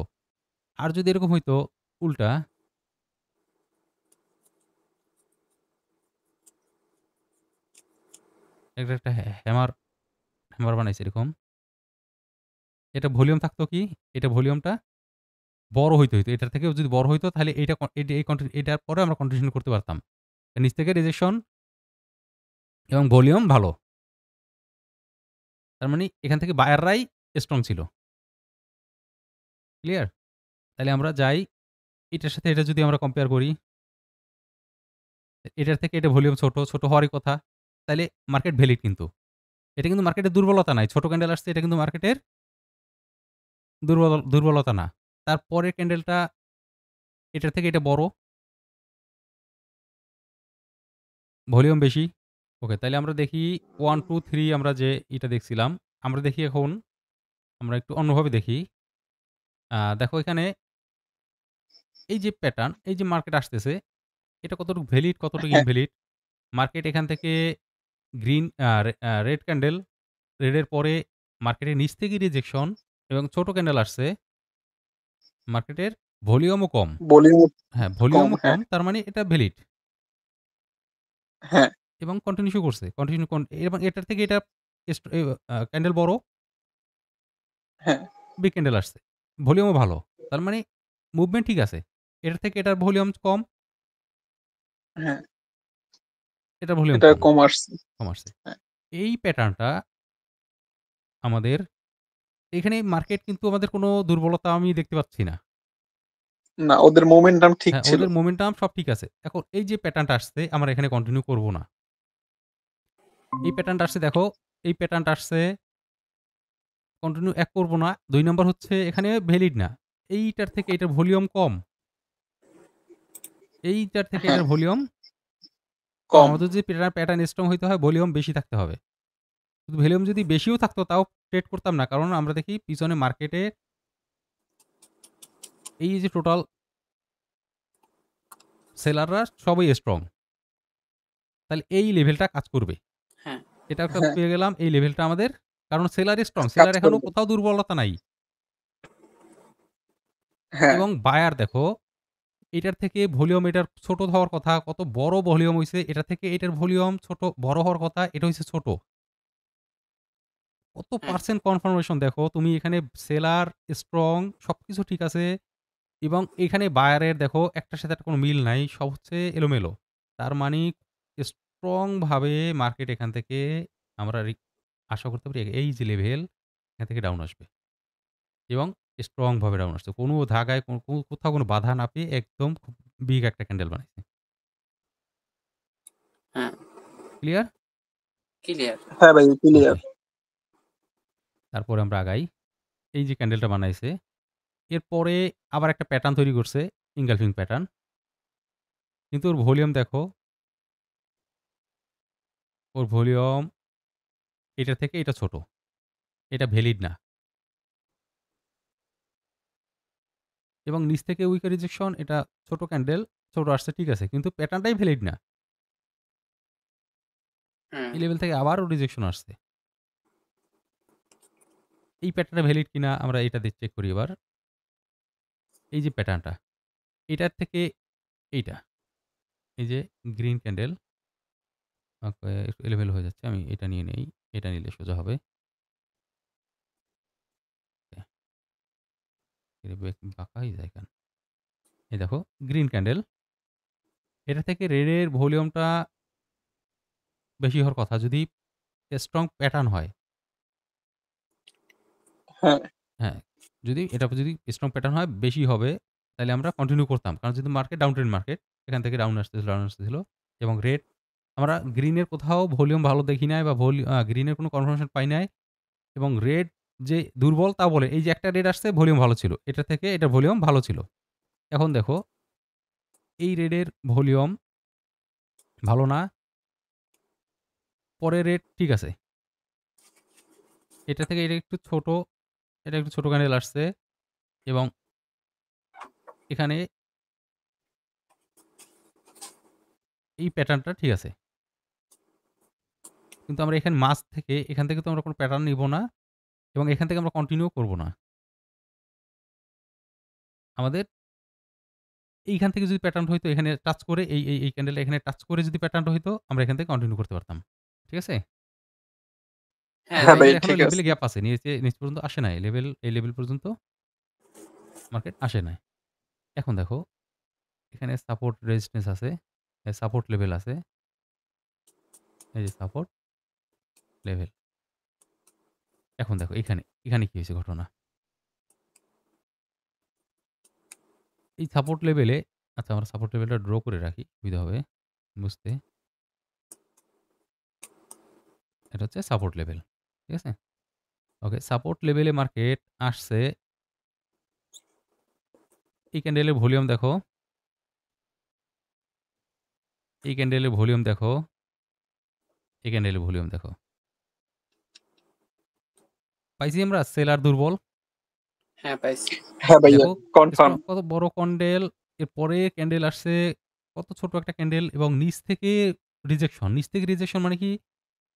আর যদি এরকম হইতো উল্টা এটা একটা হ্যামার বানাইছে এরকম। এটা ভলিউম থাকতো কি? এটা ভলিউমটা বড় হইতে হইতো। এটার থেকেও যদি বড় হইতো তাহলে এইটা ক এইটা এই কন্টি এটার পরে আমরা কন্টিনিউশন করতে পারতাম। নিচ থেকে রিজেকশন এবং ভলিউম ভালো। তার মানে এখান থেকে বায়াররাই স্ট্রং ছিল। ক্লিয়ার? তাইলে আমরা যাই এটার সাথে এটা যদি আমরা কম্পেয়ার করি, এটার থেকে এটা ভলিউম ছোট, ছোট হওয়ারই কথা। তাইলে মার্কেট ভ্যালিড কিন্তু। এটা কিন্তু মার্কেটের দুর্বলতা নাই। ছোট ক্যান্ডেল আসছে এটা কিন্তু মার্কেটের দুর্বলতা না। তারপরের ক্যান্ডেলটা এটার থেকে এটা বড়, ভলিউম বেশি। ওকে, তাইলে আমরা দেখি 1, 2, 3 আমরা যে এটা দেখছিলাম। আমরা দেখি এখন আমরা একটু অন্যভাবে দেখি। দেখো এখানে এই যে প্যাটার্ন, এই যে মার্কেট আসতেছে, এটা কতটুকু ভ্যালিড, কতটুকু হ্যাঁ, ইনভ্যালিড। মার্কেট এখান থেকে গ্রিন রেড ক্যান্ডেল, রেডের পরে মার্কেটের নিচ থেকে রিজেকশন এবং ছোট ক্যান্ডেল আসছে। মার্কেটের ভলিউমও কম। ভলিউম হ্যাঁ, কম। ভলিউমও হ্যাঁ, কম। তার মানে এটা ভ্যালিড হ্যাঁ, এবং কন্টিনিউ করছে। এবং এটার থেকে এটা ক্যান্ডেল বড়, হ্যাঁ, বিগ ক্যান্ডেল আসছে। ভলিউমও ভালো। তার মানে মুভমেন্ট ঠিক আছে। এটার থেকে এটার ভলিউম কম, হ্যাঁ, এটার ভলিউম এটা কম, কম আসছে। কম আসছে। হ্যাঁ, এই প্যাটার্নটা আমাদের এখানে মার্কেট কিন্তু আমাদের কোনো দুর্বলতা আমি দেখতে পাচ্ছি না। না ওদের মোমেন্টাম ঠিক হ্যাঁ, ছিল। ওদের মোমেন্টাম সব ঠিক আছে। এখন এই যে প্যাটার্নটা আসছে আমরা এখানে কন্টিনিউ করব না। এই প্যাটার্নটা আসছে দেখো, এই প্যাটার্নটা আসছে কন্টিনিউ করব না। ২ নাম্বার হচ্ছে এখানে ভ্যালিড না। এইটার থেকে এটার ভলিউম কম। এইটার থেকে হ্যাঁ, এটার ভলিউম কম। আমাদের যদি প্যাটার্ন স্ট্রং হইতে হয় ভলিউম বেশি থাকতে হবে। কিন্তু ভলিউম যদি বেশিও থাকতো তাও ট্রেড করতাম না। কারণ আমরা দেখি পিছনে মার্কেটে এই যে টোটাল সেলাররা সবই স্ট্রং। তাহলে এই লেভেলটা কাজ করবে। হ্যাঁ, এটা একটা হ্যাঁ, পেয়ে গেলাম এই লেভেলটা আমাদের কারণ সেলার স্ট্রং। কাজ সেলার এখনো করবে। কোথাও দুর্বলতা নাই। হ্যাঁ, এবং বায়ার দেখো এটার থেকে ভলিউম এটার ছোট হওয়ার কথা, কত বড় ভলিউম হইছে। এটা থেকে এটার ভলিউম বড় হওয়ার কথা, এটা হইছে ছোট। কত হ্যাঁ, পার্সেন্ট কনফার্মেশন দেখো তুমি এখানে সেলার স্ট্রং সবকিছু ঠিক আছে এবং এখানে বায়ারের দেখো একটার সাথে একটা কোনো মিল নাই। সব হচ্ছে এলোমেলো। তার মানে স্ট্রং ভাবে মার্কেট এখান থেকে আমরা আশা করতে পারি এই যে লেভেল এখান থেকে ডাউন আসবে এবং স্ট্রং ভাবে ডাউন আসছে। কোনো ধাগায় কোথাও কোনো বাধা না পেয়ে একদম খুব বিগ একটা ক্যান্ডেল বানাইছে। হ্যাঁ, ক্লিয়ার? ক্লিয়ার। হ্যাঁ ভাই, ওকে। ক্লিয়ার। তারপরে আমরা আগাই। এই যে ক্যান্ডেলটা বানাইছে, এরপরে আবার একটা প্যাটার্ন তৈরি করছে, ইনগালফিং প্যাটার্ন। কিন্তু ওর ভলিউম দেখো, ওর ভলিউম এটার থেকে এটা ছোট। এটা ভ্যালিড না। এবং নিচ থেকে উইক রিজেকশন এটা ছোট ক্যান্ডেল, ছোট আসছে ঠিক আছে। কিন্তু প্যাটার্নটাই ভ্যালিড না। হুম, এই লেভেল থেকে আবারও রিজেকশন আসছে। এই প্যাটার্নটা ভ্যালিড কিনা আমরা এটা দিয়ে চেক করি এবার। এই যে প্যাটার্নটা, এটার থেকে এইটা, এই যে গ্রিন ক্যান্ডেল ওকে একটু এলোমেলো হয়ে যাচ্ছে। আমি এটা নিয়ে নেই। এটা নিলে সোজা হবে। বাঁকাই যায় কেন? এই দেখো গ্রিন ক্যান্ডেল। এটা থেকে রেডের ভলিউমটা বেশি হওয়ার কথা যদি স্ট্রং প্যাটার্ন হয়। হ্যাঁ, হ্যাঁ, যদি স্ট্রং প্যাটার্ন হয় বেশি হবে তাহলে আমরা কন্টিনিউ করতাম। কারণ যেহেতু মার্কেট ডাউন ট্রেন্ড মার্কেট এখান থেকে ডাউন আসতেছিল এবং রেড আমরা গ্রিনের কোথাও ভলিউম ভালো দেখি নাই বা গ্রিনের কোনো কনফার্মেশন পাই নাই এবং রেড যে দুর্বল তা বলে এই যে একটা রেড আসছে ভলিউম ভালো ছিল। এটা থেকে এটার ভলিউম ভালো ছিল। এখন দেখো এই রেডের ভলিউম ভালো না। পরের রেড ঠিক আছে। এটা থেকে এটা একটু ছোট, এটা একটু ছোট ক্যান্ডেল আসছে এবং এখানে এই প্যাটার্নটা ঠিক আছে। কিন্তু আমরা এখানে এখান থেকে তো আমরা কোনো প্যাটার্ন নিব না এবং এখান থেকে আমরা কন্টিনিউ করব না। আমাদের এইখান থেকে যদি প্যাটার্ন হইতো এখানে টাচ করে এই ক্যান্ডেলটা এখানে টাচ করে যদি প্যাটার্নটা হইতো আমরা এখান থেকে কন্টিনিউ করতে পারতাম। ঠিক আছে? হ্যাঁ হ্যাঁ ভাই। ভাই, আমাদের এখনো ঠিক আছে। লেভেলে গ্যাপ আছে। নিচ পর্যন্ত আসে নাই। এই লেভেল পর্যন্ত মার্কেট আসে নাই। এখন দেখো এখানে সাপোর্ট রেজিস্ট্যান্স আছে। সাপোর্ট লেভেল আছে। এই যে সাপোর্ট লেভেল। এখন দেখো এখানে কি হয়েছে ঘটনা? এই সাপোর্ট লেভেলে আচ্ছা আমরা সাপোর্ট লেভেলটা ড্র করে রাখি সুবিধা হবে বুঝতে। এটা হচ্ছে সাপোর্ট লেভেল। ঠিক আছে? ওকে সাপোর্ট লেভেলে মার্কেট আসছে। এই ক্যান্ডেলের ভলিউম দেখো। এই ক্যান্ডেলের ভলিউম দেখো। এই ক্যান্ডেলের ভলিউম দেখো। পাইছি আমরা সেলার দুর্বল। হ্যাঁ, পাইছি। হ্যাঁ ভাইয়া, দেখো কনফার্ম। কত বড় ক্যান্ডেল এরপরে ক্যান্ডেল আসছে কত ছোট একটা ক্যান্ডেল এবং নিচ থেকে রিজেকশন। নিচ থেকে রিজেকশন মানে কি?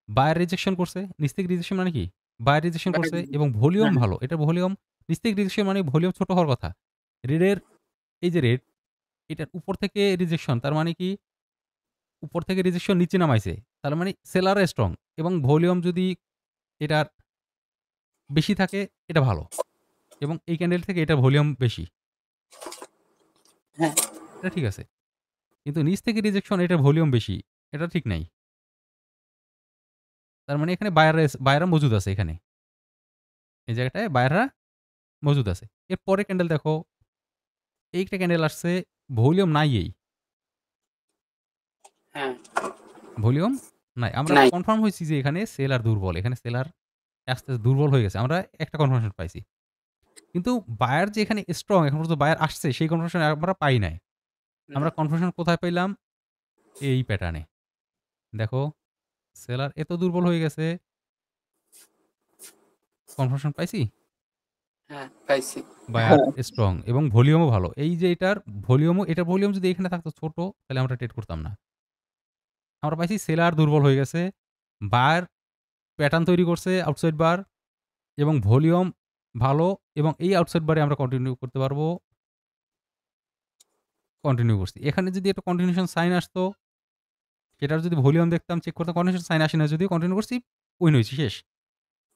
বায়ার রিজেকশন করছে। নিচ থেকে রিজেকশন মানে কি? বায়ার রিজেকশন করছে এবং ভলিউম হ্যাঁ, ভালো। এটার ভলিউম নিচ থেকে রিজেকশন মানে ভলিউম ছোট হওয়ার কথা। রেডের এই যে রেড এটার উপর থেকে রিজেকশন তার মানে কি? উপর থেকে রিজেকশন নিচে নামাইছে। তার মানে সেলার স্ট্রং এবং ভলিউম যদি এটার বেশি থাকে এটা ভালো এবং এই ক্যান্ডেল থেকে এটার ভলিউম বেশি। হ্যাঁ, এটা ঠিক আছে। কিন্তু নিচ থেকে রিজেকশন এটার ভলিউম বেশি। এটা ঠিক নাই। তার মানে এখানে বায়াররা মজুদ আছে এখানে। এই জায়গাটায় বায়াররা মজুদ আছে। এর পরের ক্যান্ডেল দেখো, এইটা ক্যান্ডেল আসছে ভলিউম নাই এই। হ্যাঁ, ভলিউম নাই। আমরা নাই। কনফার্ম হইছি যে এখানে সেলার দুর্বল। এখানে সেলার আস্তে, আস্তে দুর্বল হয়ে গেছে। আমরা একটা কনফার্মেশন পাইছি। কিন্তু বায়ার যে এখানে স্ট্রং এখন পর্যন্ত বায়ার আসছে সেই কনফার্মেশন আমরা পাই নাই। আমরা না। কনফার্মেশন কোথায় পাইলাম? এই প্যাটার্নে। দেখো সেলার এত দুর্বল হয়ে গেছে। কনফার্মেশন পাইছি? হ্যাঁ, পাইছি। বায়ার হ্যাঁ, স্ট্রং এবং ভলিউমও ভালো। এই যে এটার ভলিউম যদি এখানে থাকতো ছোট, তাহলে আমরা ট্রেড করতাম না। আমরা পাইছি সেলার দুর্বল হয়ে গেছে। বায়ার প্যাটার্ন তৈরি করছে আউটসাইড বার এবং ভলিউম ভালো এবং এই আউটসাইড বারে আমরা কন্টিনিউ করতে পারবো। কন্টিনিউ করছি। এখানে যদি একটা কন্টিনিউশন সাইন আসতো, সেটার যদি ভলিউম দেখতাম, চেক করতাম, কন্টিনিউশন সাইন আসে না, যদিও কন্টিনিউ করছি, উইন হয়েছি, শেষ।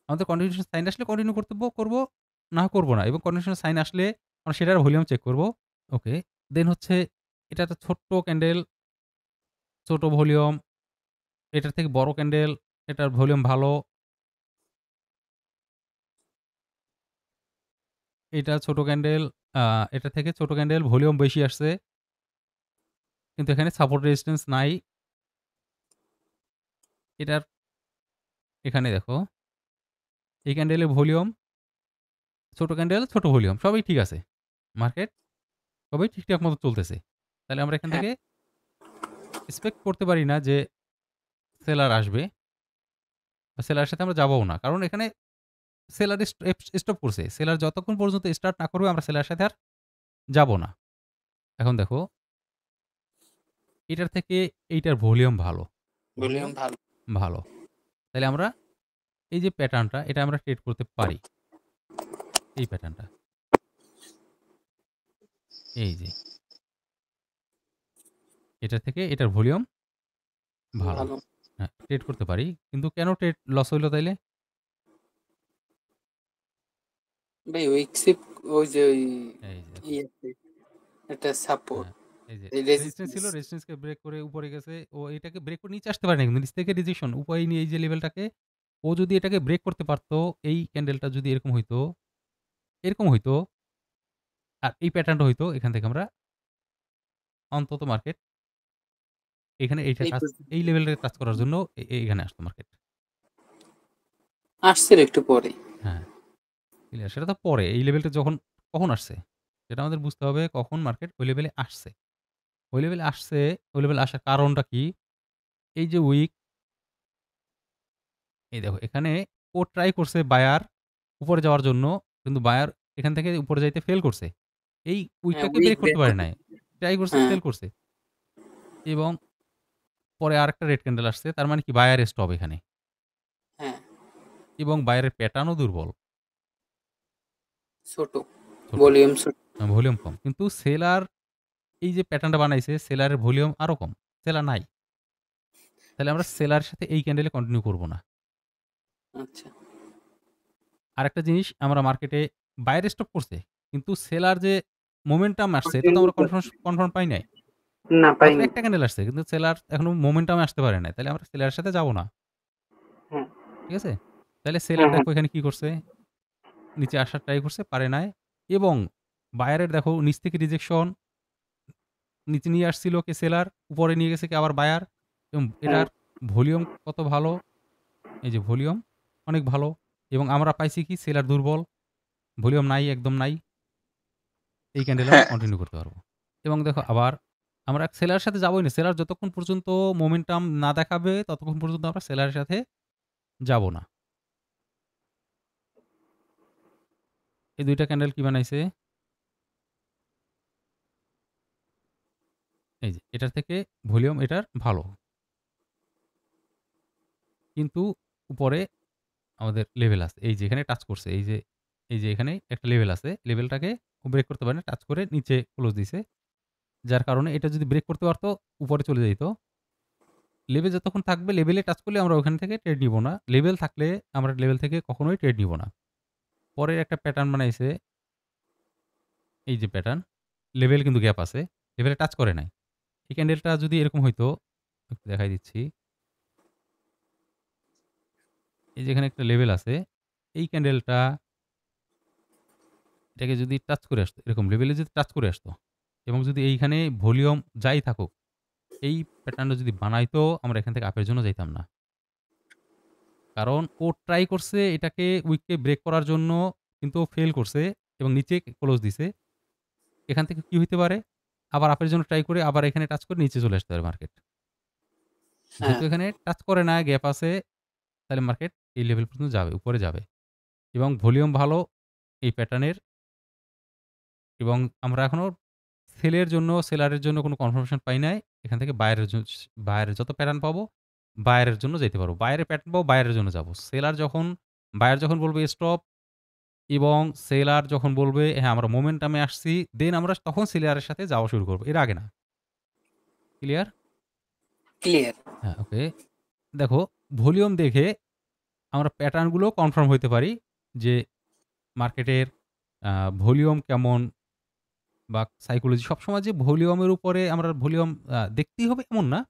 আমাদের কন্টিনিউশন সাইন আসলে কন্টিনিউ করব, না করব না, এবং কন্টিনিউশন সাইন আসলে আমরা সেটার ভলিউম চেক করব। ওকে। দেন হচ্ছে এটা একটা ছোট্ট ক্যান্ডেল, ছোট ভলিউম। এটার থেকে বড় ক্যান্ডেল, এটার ভলিউম ভালো। এটা ছোট ক্যান্ডেল, আ এটা থেকে ছোট ক্যান্ডেল, ভলিউম বেশি আসছে। কিন্তু এখানে সাপোর্ট রেজিস্ট্যান্স নাই। এটার এখানে দেখো, এই ক্যান্ডেলের ভলিউম, ছোট ক্যান্ডেল, ছোট ভলিউম, সবই ঠিক আছে। মার্কেট সবই ঠিকঠাক মতো চলতেছে। তাহলে আমরা এখান হ্যাঁ, থেকে এক্সপেক্ট করতে পারি না যে সেলার আসবে বা সেলারের সাথে আমরা যাবোও না। কারণ এখানে সেলার স্টপ করছে। সেলার যতক্ষণ পর্যন্ত স্টার্ট না করবে, আমরা সেলারের সাথে আর যাব না। এখন দেখো, এটার থেকে এইটার ভলিউম ভালো। ভলিউম ভলিউম ভালো। ভালো। তাইলে আমরা এই যে প্যাটার্নটা, এটা আমরা ট্রেড করতে পারি। এই প্যাটার্নটা। এই যে। এটা থেকে এটার ভলিউম ভালো। ভালো। হ্যাঁ, ট্রেড করতে পারি। কিন্তু কেন ট্রেড লস হইল তাইলে? ভাই উইকসিপ ওই যে ওই এই যে দেখো। ইয়েতে একটা সাপোর্ট, হ্যাঁ, এই যে এই রেজিস্ট্যান্স ছিল, রেজিস্ট্যান্স। রেজিস্ট্যান্সকে ব্রেক করে উপরে গেছে। ও এটাকে ব্রেক করে নিচে আসতে পারে না, কিন্তু নিচ থেকে রিজেকশন। উপায় নেই, এই যে লেভেলটাকে ও যদি এটাকে ব্রেক করতে পারতো, এই ক্যান্ডেলটা যদি এরকম হইতো, আর এই প্যাটার্নটা হইতো, এখান থেকে আমরা অন্তত মার্কেট এখানে এইটা এই টাচ, পর্যন্ত এই লেভেলটাকে টাচ করার জন্য এখানে আসতো মার্কেট। আসছিল একটু পরে। হ্যাঁ, ক্লিয়ার। সেটা তো পরে এই লেভেলটা কখন আসছে? সেটা আমাদের বুঝতে হবে কখন মার্কেট ওই লেভেলে আসছে। ওই লেভেলে আসছে, ওই লেভেলে আসার কারণটা কি? এই যে উইক, এই দেখো এখানে ও ট্রাই করছে বায়ার উপরে যাওয়ার জন্য, কিন্তু বায়ার এখান থেকে উপরে যাইতে ফেল করছে। এই হ্যাঁ, উইকটাকে উইক ব্রেক করতে ব্রেক পারে করতে। নাই। ট্রাই করছে, হ্যাঁ, ফেল করছে এবং পরে আরেকটা রেড ক্যান্ডেল আসছে। তার মানে কি, বায়ার স্টপ এখানে হ্যাঁ, এবং বায়ারের প্যাটার্নও দুর্বল। ছোট। ছোট, ভলিউম ছোট। ভলিউম কম। কিন্তু সেলার এই যে প্যাটার্নটা বানাইছে, সেলারের ভলিউম আরো কম। সেলার নাই। তাহলে আমরা সেলারের সাথে এই ক্যান্ডেলে কন্টিনিউ করব না। আচ্ছা। আরেকটা জিনিস, আমরা মার্কেটে বায়ার স্টপ করছে। কিন্তু সেলার যে মোমেন্টাম আসছে, এটা তো কন্টিনিউ আমরা কনফার্ম পাই নাই। না, মাত্র পাইনি। একটা ক্যান্ডেল আসছে। কিন্তু সেলার এখনো মোমেন্টামে আসতে পারে নাই। তাহলে আমরা সেলারের সাথে যাব না। হ্যাঁ, ঠিক আছে? তাহলে সেলার হ্যাঁ, হ্যাঁ, দেখো এখানে কি করছে? নিচে আসার ট্রাই করছে, পারে নাই এবং বায়ারের দেখো নিচ থেকে রিজেকশন, নিচে নিয়ে আসছিল কে সেলার, উপরে নিয়ে গেছে কে আবার বায়ার এবং হ্যাঁ, এটার ভলিউম কত ভালো, এই যে ভলিউম অনেক ভালো এবং আমরা পাইছি কি, সেলার দুর্বল, ভলিউম নাই, একদম নাই। এই ক্যান্ডেলে আমরা হ্যাঁ, কন্টিনিউ করতে পারবো। এবং দেখো আবার আমরা সেলারের সাথে যাবোই না। সেলার যতক্ষণ পর্যন্ত মোমেন্টাম না দেখাবে, ততক্ষণ পর্যন্ত আমরা সেলারের সাথে যাব না। এই ২ টা ক্যান্ডেল কি বানাইছে? এই যে এটার থেকে ভলিউম এটার ভালো। কিন্তু উপরে আমাদের লেভেল আছে। এই যে এখানে টাচ করছে। এই যে এখানে একটা লেভেল আছে। লেভেলটাকে ও ব্রেক করতে পারে না। টাচ করে নিচে ক্লোজ দিছে। যার কারণে এটা যদি ব্রেক করতে পারত, উপরে চলে যাইত। লেভেল যতক্ষণ থাকবে, লেভেলে টাচ করলে আমরা ওখান থেকে ট্রেড নিব না। লেভেল থাকলে আমরা লেভেল থেকে কখনোই ট্রেড নিব না। পরে একটা প্যাটার্ন বানাইছে। এই যে প্যাটার্ন, লেভেল কিন্তু গ্যাপ আছে। লেভেলে টাচ করে নাই। এই ক্যান্ডেলটা যদি এরকম হইতো, একটু দেখাই দিচ্ছি। এই যে এখানে একটা লেভেল আছে। এই ক্যান্ডেলটা এটাকে যদি টাচ করে আসতো, এরকম লেভেলে যদি টাচ করে আসতো এবং যদি এইখানে ভলিউম যাই থাকুক, এই প্যাটার্নটা যদি বানাইতো, আমরা এখান থেকে আপের জন্য যাইতাম না। কারণ ও ট্রাই করছে এটাকে উইককে ব্রেক করার জন্য, কিন্তু ও ফেল করছে এবং নিচে ক্লোজ দিছে। এখান থেকে কি হইতে পারে? আবার আপের জন্য ট্রাই করে আবার এখানে টাচ করে নিচে চলে আসতে পারে মার্কেট। হ্যাঁ। যেহেতু এখানে টাচ করে না, গ্যাপ আছে, তাহলে মার্কেট এই লেভেল পর্যন্ত যাবে, উপরে যাবে এবং ভলিউম ভালো এই প্যাটার্নের এবং আমরা এখনো সেলের জন্য, সেলারের জন্য কোনো কনফার্মেশন পাই নাই। এখান থেকে বায়ারের যত প্যাটার্ন পাবো, বায়ারের জন্য যাইতে পারবো। বায়ারের প্যাটার্ন পাবো, বায়ারের জন্য যাবো। বায়ার যখন বলবে স্টপ এবং সেলার যখন বলবে হ্যাঁ, আমরা মোমেন্টামে আসছি, দেন আমরা তখন সেলারের সাথে যাওয়া শুরু করব। এর আগে না। ক্লিয়ার? ক্লিয়ার। হ্যাঁ, ওকে। দেখো ভলিউম দেখে আমরা প্যাটার্নগুলো কনফার্ম হইতে পারি যে মার্কেটের ভলিউম কেমন বা সাইকোলজি সবসময় যে ভলিউমের উপরে আমরা ভলিউম দেখতেই হবে এমন না।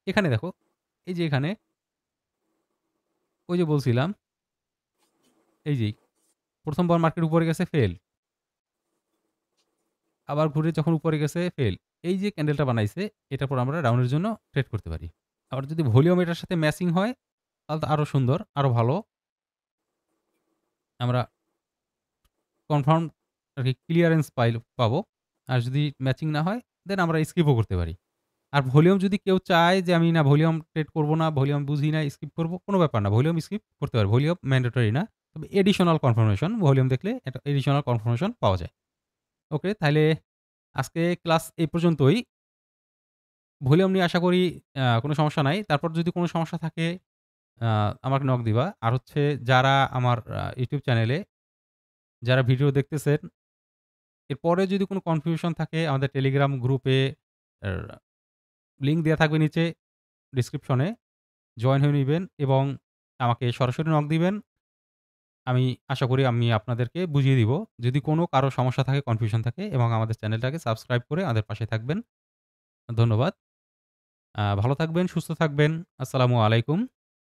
এখানে দেখো, এই যে এখানে ওই যে বলছিলাম, এই যে ১ম বার মার্কেট উপরে গেছে ফেল। আবার ঘুরে যখন উপরে গেছে ফেল। এই যে ক্যান্ডেলটা বানাইছে এটার পর আমরা ডাউনের জন্য ট্রেড করতে পারি। আবার যদি ভলিউম এটার সাথে ম্যাচিং হয় তাহলে তো আরো সুন্দর, আরো ভালো। আমরা কনফার্ম আরকি ক্লিয়ারেন্স পাবো। আর যদি ম্যাচিং না হয় দেন আমরা স্কিপও করতে পারি। আর ভলিউম যদি কেউ চায় যে আমি না ভলিউম ট্রেড করব না, ভলিউম বুঝি না, স্কিপ করব, কোনো ব্যাপার না। ভলিউম স্কিপ করতে পারে। ভলিউম ম্যান্ডেটরি না। তবে এডিশনাল কনফার্মেশন ভলিউম দেখলে একটা এডিশনাল কনফার্মেশন পাওয়া যায়। ওকে, তাইলে আজকে ক্লাস এই পর্যন্তই। ভলিউম নিয়ে আশা করি কোনো সমস্যা নাই। তারপর যদি কোনো সমস্যা থাকে আ আমাকে নক দিবা। আর হচ্ছে যারা আমার YouTube চ্যানেলে যারা ভিডিও দেখতেছেন, এরপরে যদি কোনো কনফিউশন থাকে আমাদের টেলিগ্রাম গ্রুপে এর লিঙ্ক দেয়া থাকবে নিচে ডেসক্রিপশনে। জয়েন হয়ে নিবেন এবং আমাকে সরাসরি নক দিবেন। আমি আশা করি আমি আপনাদেরকে বুঝিয়ে দিব। যদি কোনো কারো সমস্যা থাকে, কনফিউশন থাকে এবং আমাদের চ্যানেলটাকে সাবস্ক্রাইব করে আমাদের পাশে থাকবেন। ধন্যবাদ। ভালো থাকবেন, সুস্থ থাকবেন। আসসালামু আলাইকুম।